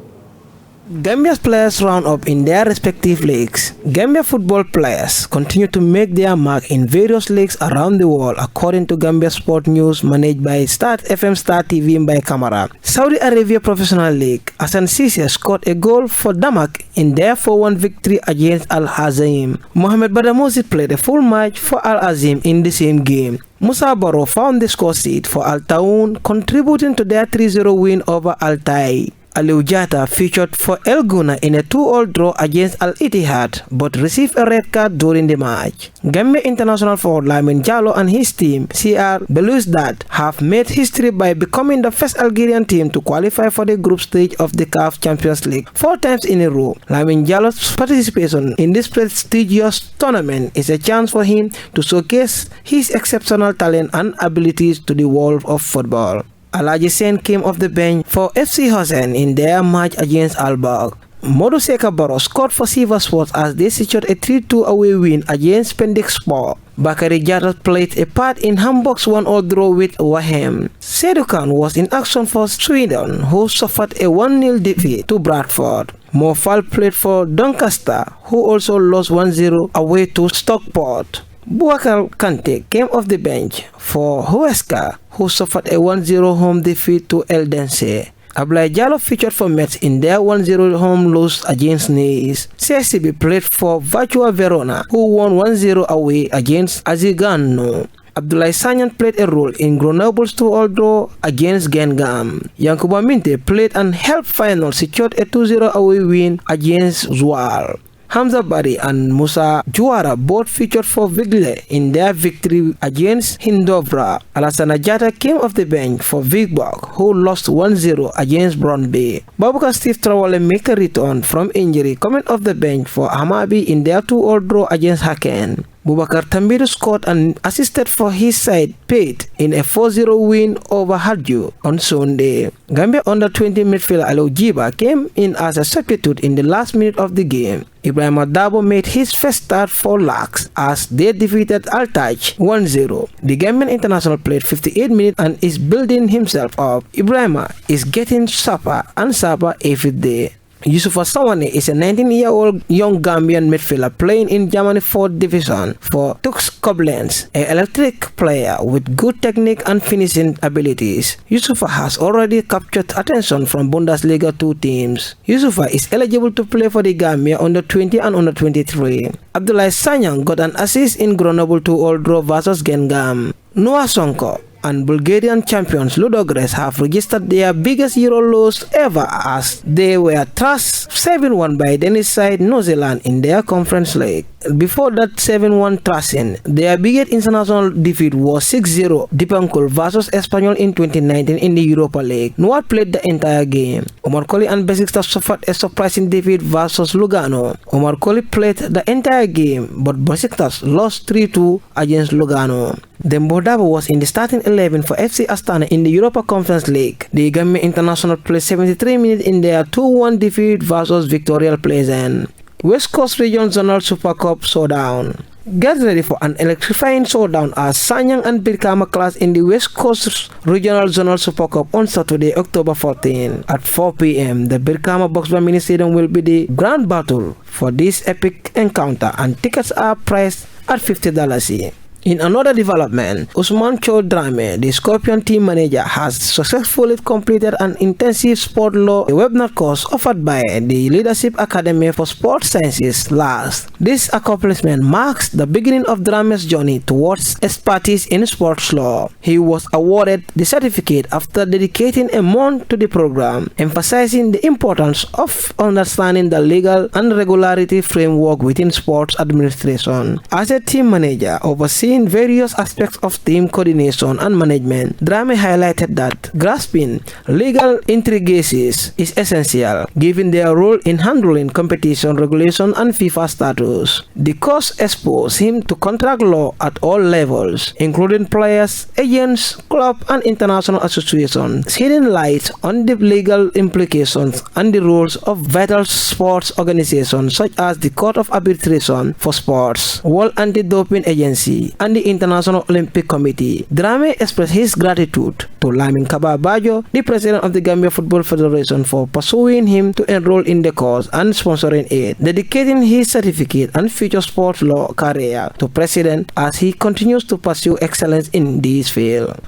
Gambia's players round up in their respective leagues. Gambia football players continue to make their mark in various leagues around the world, according to Gambia Sport News, managed by Start FM Star TV by Camara. Saudi Arabia Professional League, Hassan Cisse scored a goal for Damak in their 4-1 victory against Al Hazim. Mohamed Badamosi played a full match for Al Azim in the same game. Musa Barrow found the score sheet for Al Taun, contributing to their 3-0 win over Al Tai. Aliou Jatta featured for El Guna in a 2-all draw against Al Ittihad, but received a red card during the match. Gambia international forward Lamine Jallow and his team, CR Belouizdad, have made history by becoming the first Algerian team to qualify for the group stage of the CAF Champions League 4 times in a row. Lamine Jallow's participation in this prestigious tournament is a chance for him to showcase his exceptional talent and abilities to the world of football. Alaji Sen came off the bench for FC Hosen in their match against Albag. Modu Seka Barrow scored for Siva Sports as they secured a 3-2 away win against Pendik Sport. Bakary Jatta played a part in Hamburg's 1-all draw with Wahem. Seydou Khan was in action for Sweden, who suffered a 1-0 defeat to Bradford. Mo Fall played for Doncaster, who also lost 1-0 away to Stockport. Boubacar Kante came off the bench for Huesca, who suffered a 1-0 home defeat to Eldense. Ablaye Jallow featured for Metz in their 1-0 home loss against Nice. CSCB played for Virtua Verona, who won 1-0 away against Azigano. Abdoulaye Sagnan played a role in Grenoble's 2-all draw against Guingamp. Yankuba Minte played and helped Final secured a 2-0 away win against Zoual. Hamza Bari and Musa Juara both featured for Vigle in their victory against Hindovra. Alassana Jatta came off the bench for Vigbok, who lost 1-0 against Brøndby. Baboucarr Steve Traoré made a return from injury, coming off the bench for Hamabi in their 2-all draw against Haken. Boubacar Tambiru scored and assisted for his side Pate in a 4-0 win over Hadju on Sunday. Gambia under-20 midfielder Aliou Jiba came in as a substitute in the last minute of the game. Ibrahim Dabo made his first start for Lax as they defeated Altaj 1-0. The Gambian international played 58 minutes and is building himself up. Ibrahima is getting sharper and sharper every day. Yusufa Sawane is a 19-year-old young Gambian midfielder playing in Germany 4th Division for Tux Koblenz, an electric player with good technique and finishing abilities. Yusufa has already captured attention from Bundesliga 2 teams. Yusufa is eligible to play for the Gambia under 20 and under 23. Abdoulaye Sagnan got an assist in Grenoble 2-all draw versus Guingamp. Noah Sonko and Bulgarian champions Ludogorets have registered their biggest Euro loss ever as they were thrashed 7-1 by Danish side New Zealand in their conference league. Before that 7-1 thrashing, their biggest international defeat was 6-0 Dipankul versus Espanyol in 2019 in the Europa League. Noah played the entire game. Omar Colley and Besiktas suffered a surprising defeat versus Lugano. Omar Colley played the entire game, but Besiktas lost 3-2 against Lugano. Dembo Dabo was in the starting 11 for FC Astana in the Europa Conference League. The Gambia international played 73 minutes in their 2-1 defeat versus Victoria Pleasant. West Coast Region Zonal Super Cup showdown. Get ready for an electrifying showdown as Sanyang and Birkama clash in the West Coast Regional Zonal Super Cup on Saturday, October 14. At 4 p.m., the Birkama Boxbar Mini Stadium will be the grand battle for this epic encounter, and tickets are priced at $50. In another development, Usman Drame, the Scorpion team manager, has successfully completed an intensive sport law webinar course offered by the Leadership Academy for Sports Sciences (LAS). This accomplishment marks the beginning of Drame's journey towards expertise in sports law. He was awarded the certificate after dedicating a month to the program, emphasizing the importance of understanding the legal and regularity framework within sports administration. As a team manager overseeing various aspects of team coordination and management, Drame highlighted that grasping legal intricacies is essential, given their role in handling competition regulation and FIFA status. The course exposed him to contract law at all levels, including players, agents, club, and international associations, shedding light on the legal implications and the rules of vital sports organizations such as the Court of Arbitration for Sports, World Anti-Doping Agency, and the International Olympic Committee. Drame expressed his gratitude to Lamin Kaba Bajo, the president of the Gambia Football Federation, for pursuing him to enroll in the course and sponsoring it, dedicating his certificate and future sports law career to president as he continues to pursue excellence in this field.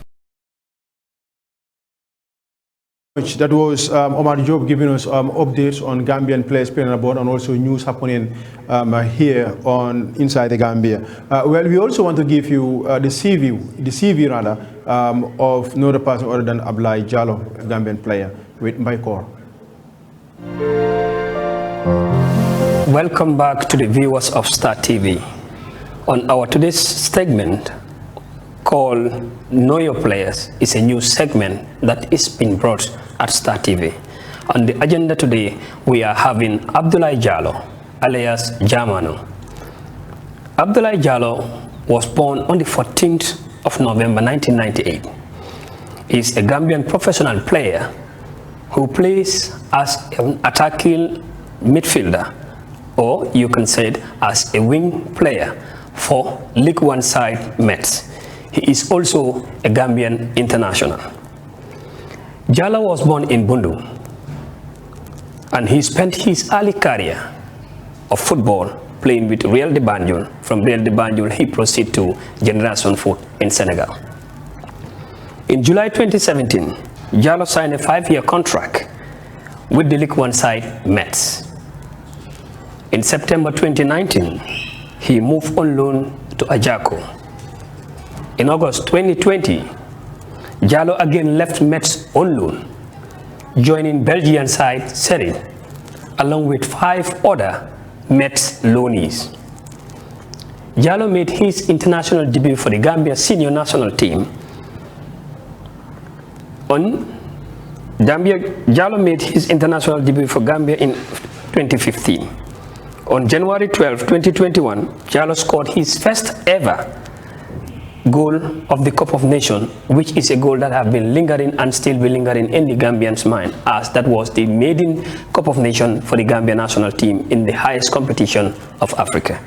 That was Omar Job giving us updates on Gambian players playing abroad and also news happening here on inside the Gambia. Well, we also want to give you the CV rather, of no other person other than Bakary Y Badjie, Gambian player, with Bakary. Welcome back to the viewers of Star TV. On our today's segment called Know Your Players is a new segment that is being brought at Star TV. On the agenda today, we are having Bakary Y Badjie, alias Jamano. Bakary Y Badjie was born on the 14th of November 1998. He is a Gambian professional player who plays as an attacking midfielder, or you can say it as a wing player for League One side Mets. He is also a Gambian international. Badjie was born in Bundu, and he spent his early career of football playing with Real de Banjul. From Real de Banjul, he proceeded to Generation Foot in Senegal. In July 2017, Badjie signed a 5-year contract with the League One side Mets. In September 2019, he moved on loan to Ajako. In August 2020, Badjie again left Mets on loan, joining Belgian side Serie, along with 5 other Mets loanees. Badjie made his international debut for the Gambia senior national team. Badjie made his international debut for Gambia in 2015. On January 12, 2021, Badjie scored his first ever goal of the Cup of Nations, which is a goal that has been lingering and still be lingering in the Gambians' mind, as that was the maiden Cup of Nations for the Gambia national team in the highest competition of Africa.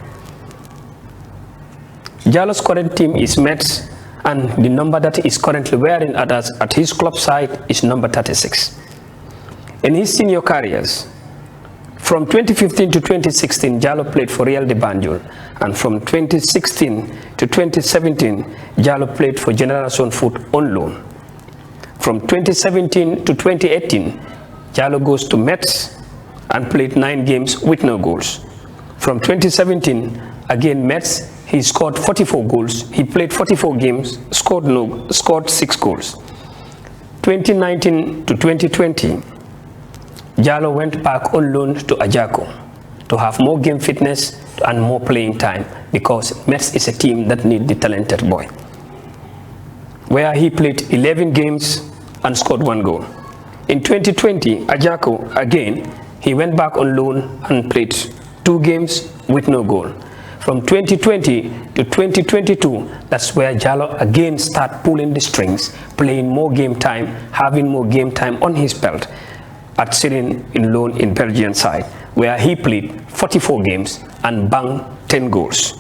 Badjie's current team is Mets, and the number that he is currently wearing at his club side is number 36. In his senior careers, from 2015 to 2016, Badjie played for Real de Banjul, and from 2016 to 2017, Badjie played for Generation Foot on loan. From 2017 to 2018, Badjie goes to Mets and played 9 games with no goals. From 2017, again Mets, he scored 44 goals. He played 44 games, scored 6 goals. 2019 to 2020, Badjie went back on loan to Ajako to have more game fitness and more playing time, because Mets is a team that needs the talented boy. Where he played 11 games and scored 1 goal. In 2020, Ajako, again, he went back on loan and played 2 games with no goal. From 2020 to 2022, that's where Badjie again started pulling the strings, playing more game time, having more game time on his belt, at sitting in loan in Belgian side, where he played 44 games and banged 10 goals.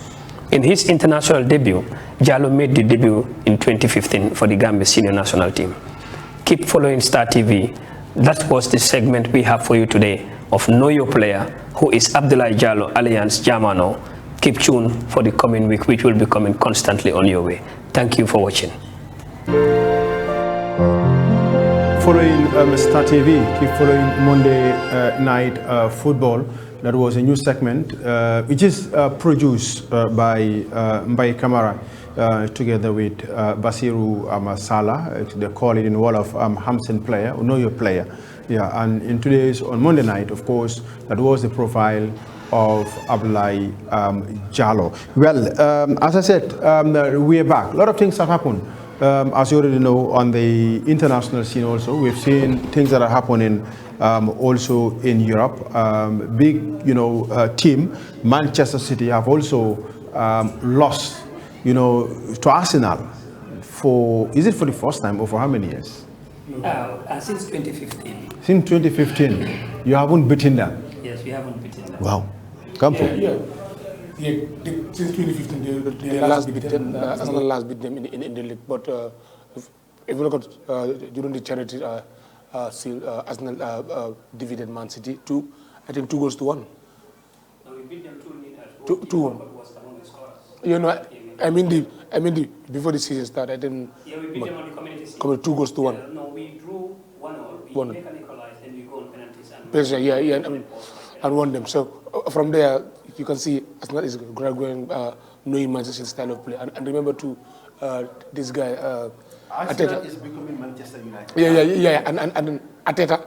In his international debut, Badjie made the debut in 2015 for the Gambia senior national team. Keep following Star TV. That was the segment we have for you today of Know Your Player, who is Bakary Y Badjie alias Jamano. keep tuned for the coming week, which will be coming constantly on your way. Thank you for watching. Following Star TV, keep following Monday Night Football. That was a new segment which is produced by Mbaye Kamara together with Basiru Salah. They call it in wall of Hamsen player, or know your player. Yeah, and in today's, on Monday night, of course, that was the profile of Abdoulaye Jallow. Well, as I said, we are back. A lot of things have happened. As you already know, on the international scene also, we've seen things that are happening also in Europe. Big, team, Manchester City have also lost, to Arsenal for, is it for the first time or for how many years? Since 2015. Since 2015, you haven't beaten them? Yes, we haven't beaten them. Wow. Come for. Since 2015, they last beat them. Arsenal last beat them in the league. But if you look at during the charity Arsenal defeated Man City 2 goals to 1. No, we beat them 2-1. 2-1. I mean before the season started, I didn't. Yeah, we beat them on the community season. 2 goals to 1. No, we drew 1-1. We make an equalize, then we go on penalties and won them. So from there, you can see Arsenal is gradually knowing Manchester style of play. And remember too, this guy Arsenal is becoming Manchester United. Yeah. And Arteta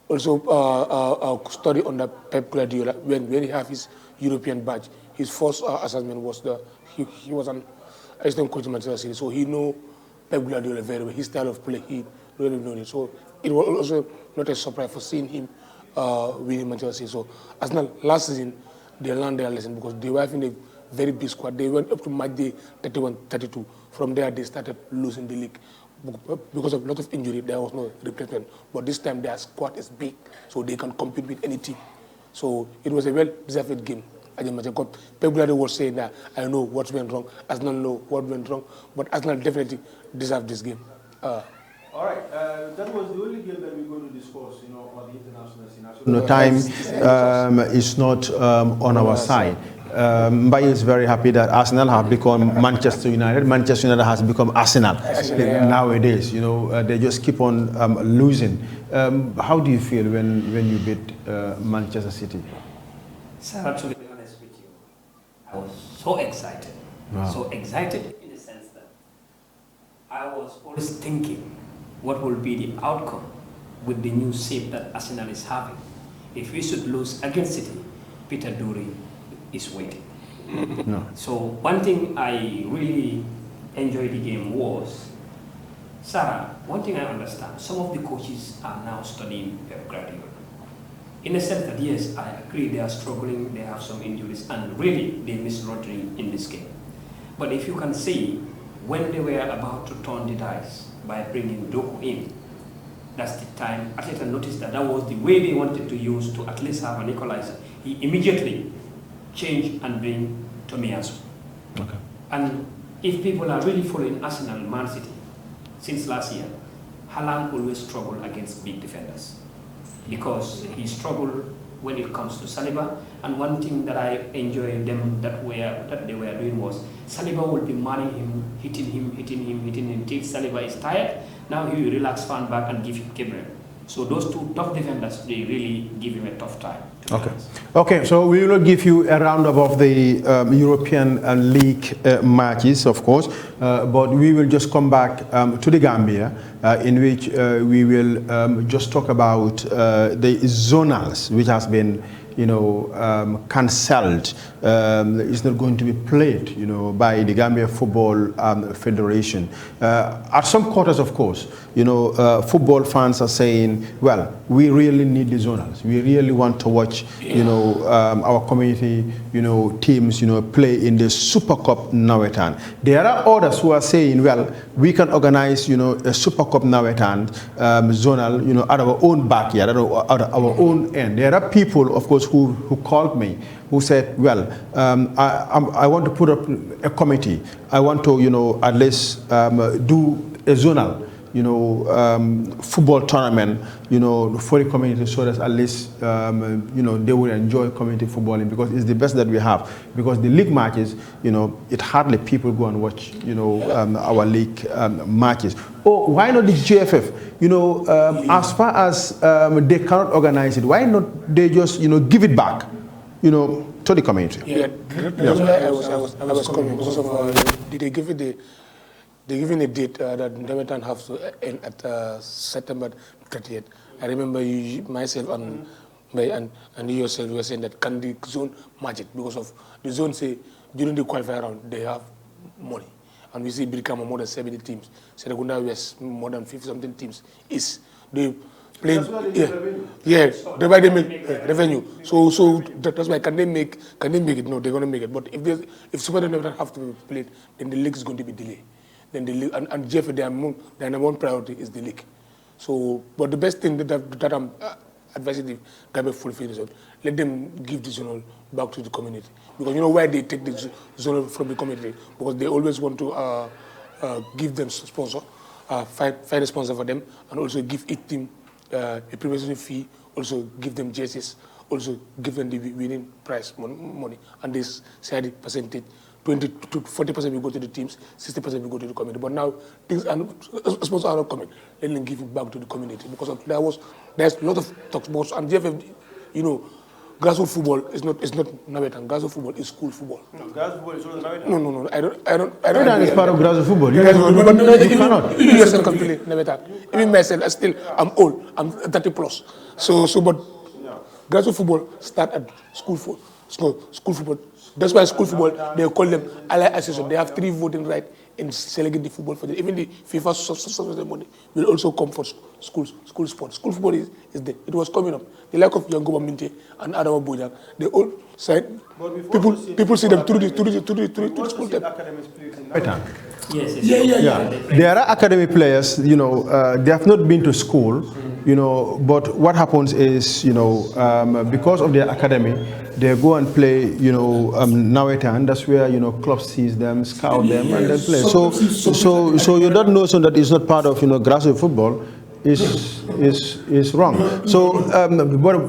also study under Pep Guardiola when he have his European badge. His first assessment was he was an assistant coach in Manchester City, so he know Pep Guardiola very well. His style of play, he really knows it. So it was also not a surprise for seeing him winning Manchester City. So Arsenal last season, they learned their lesson because they were having a very big squad. They went up to match day 31-32. From there, they started losing the league. Because of a lot of injury, there was no replacement. But this time, their squad is big, so they can compete with any team. So it was a well-deserved game. Pep Guardiola was saying that, I know what went wrong, Arsenal know what went wrong, but Arsenal definitely deserved this game. All right, that was the only game that we're going to discuss, on the international scene. Time is not on our side. Mbaye is very happy that Arsenal have become Manchester United. Manchester United has become Arsenal nowadays. They just keep on losing. How do you feel when you beat Manchester City? Sir, to be honest with you, I was so excited. Wow. So excited in the sense that I was always thinking what will be the outcome with the new shape that Arsenal is having. If we should lose against City, Peter Drury is waiting. No. So one thing I really enjoyed the game was, Sarah, one thing I understand, some of the coaches are now studying Pep Guardiola. In the sense that, yes, I agree they are struggling, they have some injuries, and really they miss Rodri in this game. But if you can see, when they were about to turn the dice by bringing Doku in, that's the time Arteta noticed that was the way they wanted to use to at least have an equalizer. He immediately changed and bring Tomiyasu. Okay. And if people are really following Arsenal, Man City, since last year, Haaland always struggled against big defenders because he struggled when it comes to Saliba. And one thing that I enjoyed them that they were doing was Saliba would be marring him, hitting him till Saliba is tired. Now he will relax, fan back and give him Gabriel. So those two tough defenders, they really give him a tough time. Okay, so we will not give you a roundup of the European League matches, of course, but we will just come back to the Gambia, in which we will just talk about the zonals, which has been cancelled. It's not going to be played, by the Gambia Football Federation. At some quarters, of course, football fans are saying, well, we really need the zonals. We really want to watch, our community, teams, play in the Super Cup Nawetan. There are others who are saying, well, we can organize, a Super Cup Nawetan zonal, at our own backyard, at our own end. There are people, of course, who called me, who said, well, I want to put up a committee. I want to, at least do a zonal, football tournament, for the community, so that at least, they will enjoy community footballing, because it's the best that we have. Because the league matches, it hardly people go and watch, our league matches. Oh, why not the GFF? As far as they cannot organize it, why not they just, give it back, to the community? Yeah, that's why I was coming, because of they give it they're giving a date that Demetan have to end at September 30th. I remember you, myself and you yourself were saying that can the zone match it, because of the zone say during the qualifier round they have money. And we see Birkama more than 70 teams. Serekunda West more than 50-something teams. They play, they buy, they make revenue. So that's why can they make it? No, they're gonna make it. But if Super Demetan have to be played, then the league is going to be delayed. Then the league, and Jeff, their number one priority is the league. So, but the best thing that I'm advising the Gambia fulfill is let them give the zonal back to the community. Because you know why they take the zonal from the community? Because they always want to give them sponsor, find a sponsor for them, and also give each team a preparation fee, also give them jerseys, also give them the winning prize money, and this say the percentage. 20 to 40% will go to the teams, 60% will go to the community. But now things are sponsors are not coming. Let them give it back to the community, because there's a lot of talks about, and GFF, grassroots football is not Nawetan. Grassroots football is school football. No, grassroots football is also Nawetan. No. I don't. Nawetan is part of grassroots football. You cannot. You yourself can play Nawetan. Even myself, I'm old. I'm 30 plus. But grassroots football start at school football. That's why school football, they call them allied association. They have 3 voting rights in selecting the football for them. Even the FIFA ceremony will also come for school sports. School football is there. It was coming up. The lack of Yangoba Minte and Adama Bojan, they all said people see them through the school time. Yes. There are academy players, they have not been to school, but what happens is, because of their academy, they go and play, Nawetan. That's where, clubs sees them, scout them, and then play. So you don't know, so that it's not part of, grassroots football. Is wrong. So,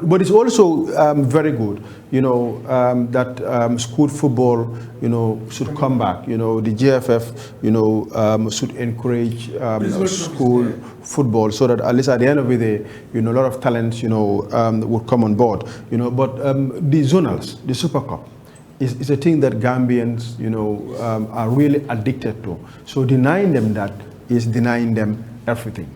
but it's also very good, that school football, should come back. The GFF, should encourage school football, so that at least at the end of the day, a lot of talents, would come on board. But the zonals, the Super Cup, is a thing that Gambians, are really addicted to. So denying them that is denying them everything.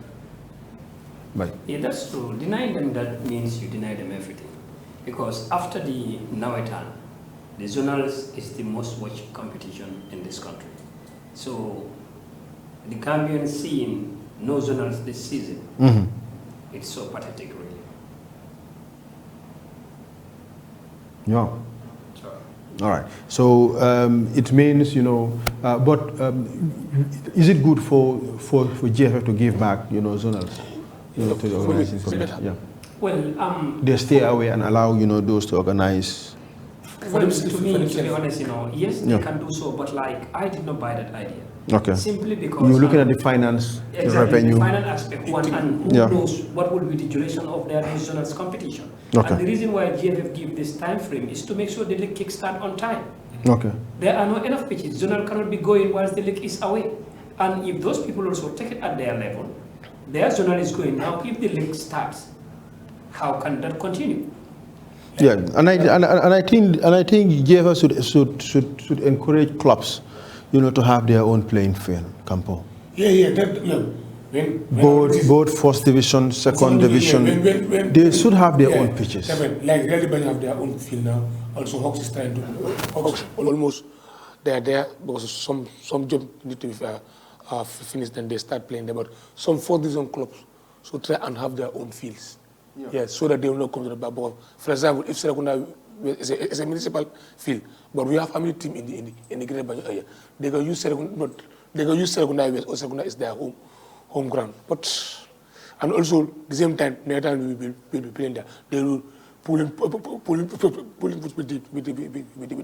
Right. Yeah, that's true. Denying them that means you deny them everything. Because after the Nawetan, the zonals is the most watched competition in this country. So the Gambian seeing no zonals this season, it's so pathetic, really. Yeah. Sure. All right. So it means, but is it good for GFF to give back, zonals? To the organizing committee. Yeah. Well, they stay away and allow those to organize. Well, to be honest, yes, they can do so, but I did not buy that idea. Okay. Simply because you're looking at the finance, exactly, the revenue, the finance aspect, and who knows what will be the duration of their regional competition. Okay. And the reason why GFF give this time frame is to make sure the league kickstart on time. Okay. There are not enough pitches. Zonal cannot be going whilst the league is away, and if those people also take it at their level. Their zonal is going now. If the league starts, how can that continue? Yeah, and I think GFF should encourage clubs, to have their own playing field, Campo. Both first division, second division, they should have their own pitches. Like everybody have their own field now. Also, Hawks is trying to Hawks almost they are there because some job need to be finished, then they start playing there. But some fourth division clubs should try and have their own fields. Yeah, so that they will not come to the back. For example, if Serekunda is a municipal field, but we have family team in the Greater Banjul area, they can use Serekunda West, or Serekunda is their home ground. But and also the same time, Nawetan will be playing there. They will pull in with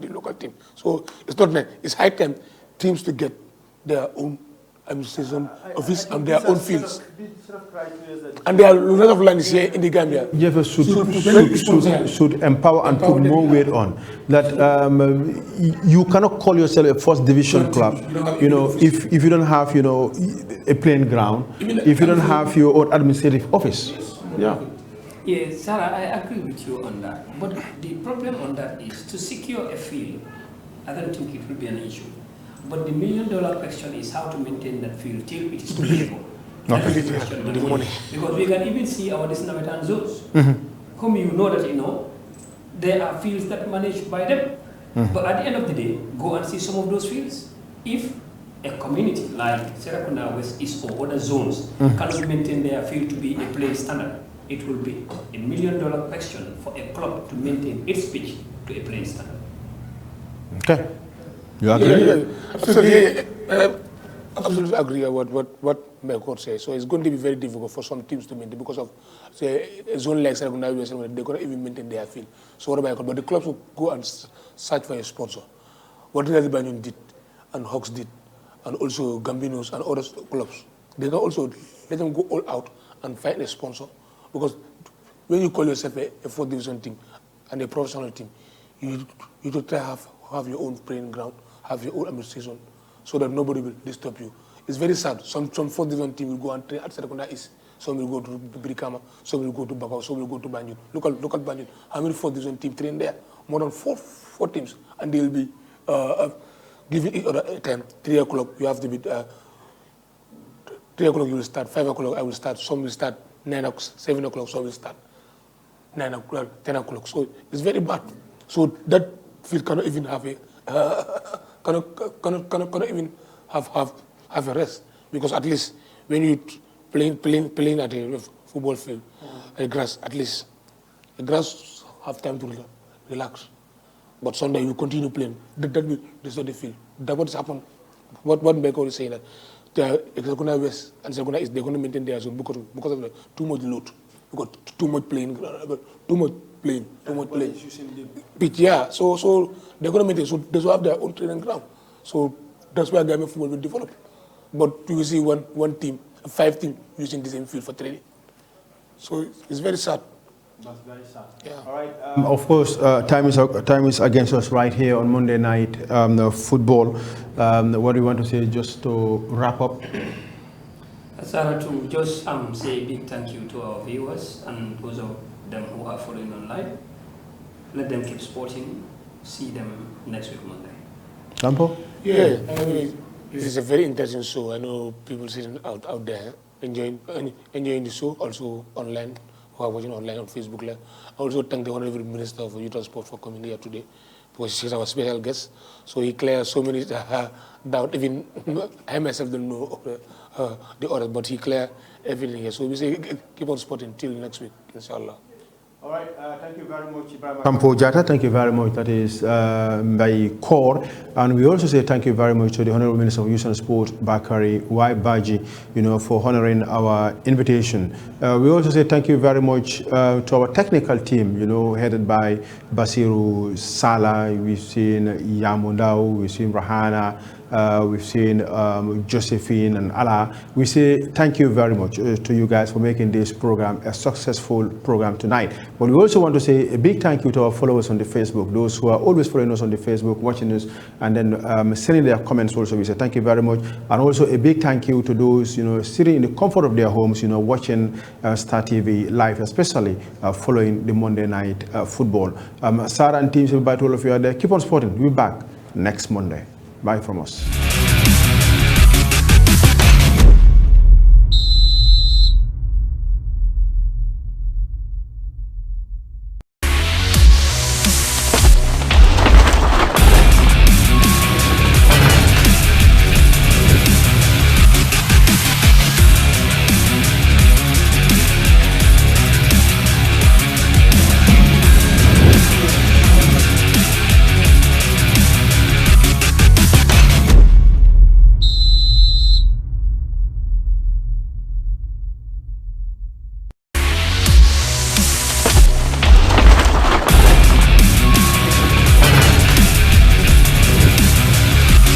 the local team. So it's not nice. It's high time teams to get their own administration office and their own fields. And there are a lot of lands here in the Gambia. Jeff should empower and put more weight on that. You cannot call yourself a first division club, you know, if you don't have, you know, a playing ground, if you don't have your own administrative office. Yeah. Yes, Sarah, I agree with you on that. But the problem on that is to secure a field. I don't think it will be an issue. But the $1 million question is how to maintain that field till it is playable. Because we can even see our Disneyland zones, whom you know that, you know, there are fields that are managed by them. But at the end of the day, go and see some of those fields. If a community like Serakunda West East or other zones cannot maintain their field to be a play standard, it will be a $1 million question for a club to maintain its pitch to a playing standard. Okay. You agree? Yeah. Absolutely. I absolutely agree with what my coach says. So it's going to be very difficult for some teams to maintain because of, say, a zone like Serakunda West, they're going to even maintain their field. So what about, but the clubs will go and search for a sponsor. What Real Banyan did, and Hawks did, and also Gambinos and other clubs, they can also let them go all out and find a sponsor. Because when you call yourself a 4th division team and a professional team, you should try to have your own playing ground, have your own administration, so that nobody will disturb you. It's very sad. Some 4th division team will go and train at Serakunda East. Some will go to Brikama, some will go to Bakau, some will go to Banjul. Look at Banjul. How many 4th division teams train there? More than four teams. And they'll be giving each other a time. 3 o'clock, you have to be, 3 o'clock you will start, 5 o'clock I will start, some will start 9 o'clock, 7 o'clock, some will start 9 o'clock, 10 o'clock. So it's very bad. So that field cannot even have a, cannot even have a rest. Because at least when you playing at a football field, a grass, at least the grass have time to relax. But Sunday you continue playing. That will destroy the field. That's what happened. What Bakary is saying that the Serakunda West and Serakunda East, they're going to maintain their zone because of the too much load, because too much playing, too much playing. Pitch, yeah. So they're going to maintain. So they will have their own training ground. So that's why Gambian football will develop. But you will see one team, 5 teams using the same field for training. So it's very sad. That's very sad. Yeah. All right. Of course, time is against us right here on Monday night football. What do you want to say just to wrap up? Sarah, to just say a big thank you to our viewers and those of them who are following online. Let them keep supporting. See them next week Monday. Sampo? Yeah. I mean, this is a very interesting show. I know people sitting out there enjoying the show, also online, who are watching online on Facebook Live. I also thank the Honorable Minister of Youth and Sport for coming here today, because she's our special guest. So he cleared so many doubt. Even I myself don't know the others, but he cleared everything here. So we say keep on supporting till next week, inshallah. All right, thank you very much, Sampo Jata. Thank you very much. That is by core. And we also say thank you very much to the Honorable Minister of Youth and Sport, Bakary Y Badjie, for honoring our invitation. We also say thank you very much to our technical team, headed by Basiru Sala. We've seen Yamundao, we've seen Rahana, we've seen Josephine and Allah. We say thank you very much to you guys for making this program a successful program tonight. But we also want to say a big thank you to our followers on the Facebook, those who are always following us on the Facebook, watching us, and then sending their comments also. We say thank you very much. And also a big thank you to those, sitting in the comfort of their homes, watching Star TV live, especially following the Monday night football. Sarah and team, say bye to all of you out there. Keep on supporting. We'll be back next Monday. Bye from us.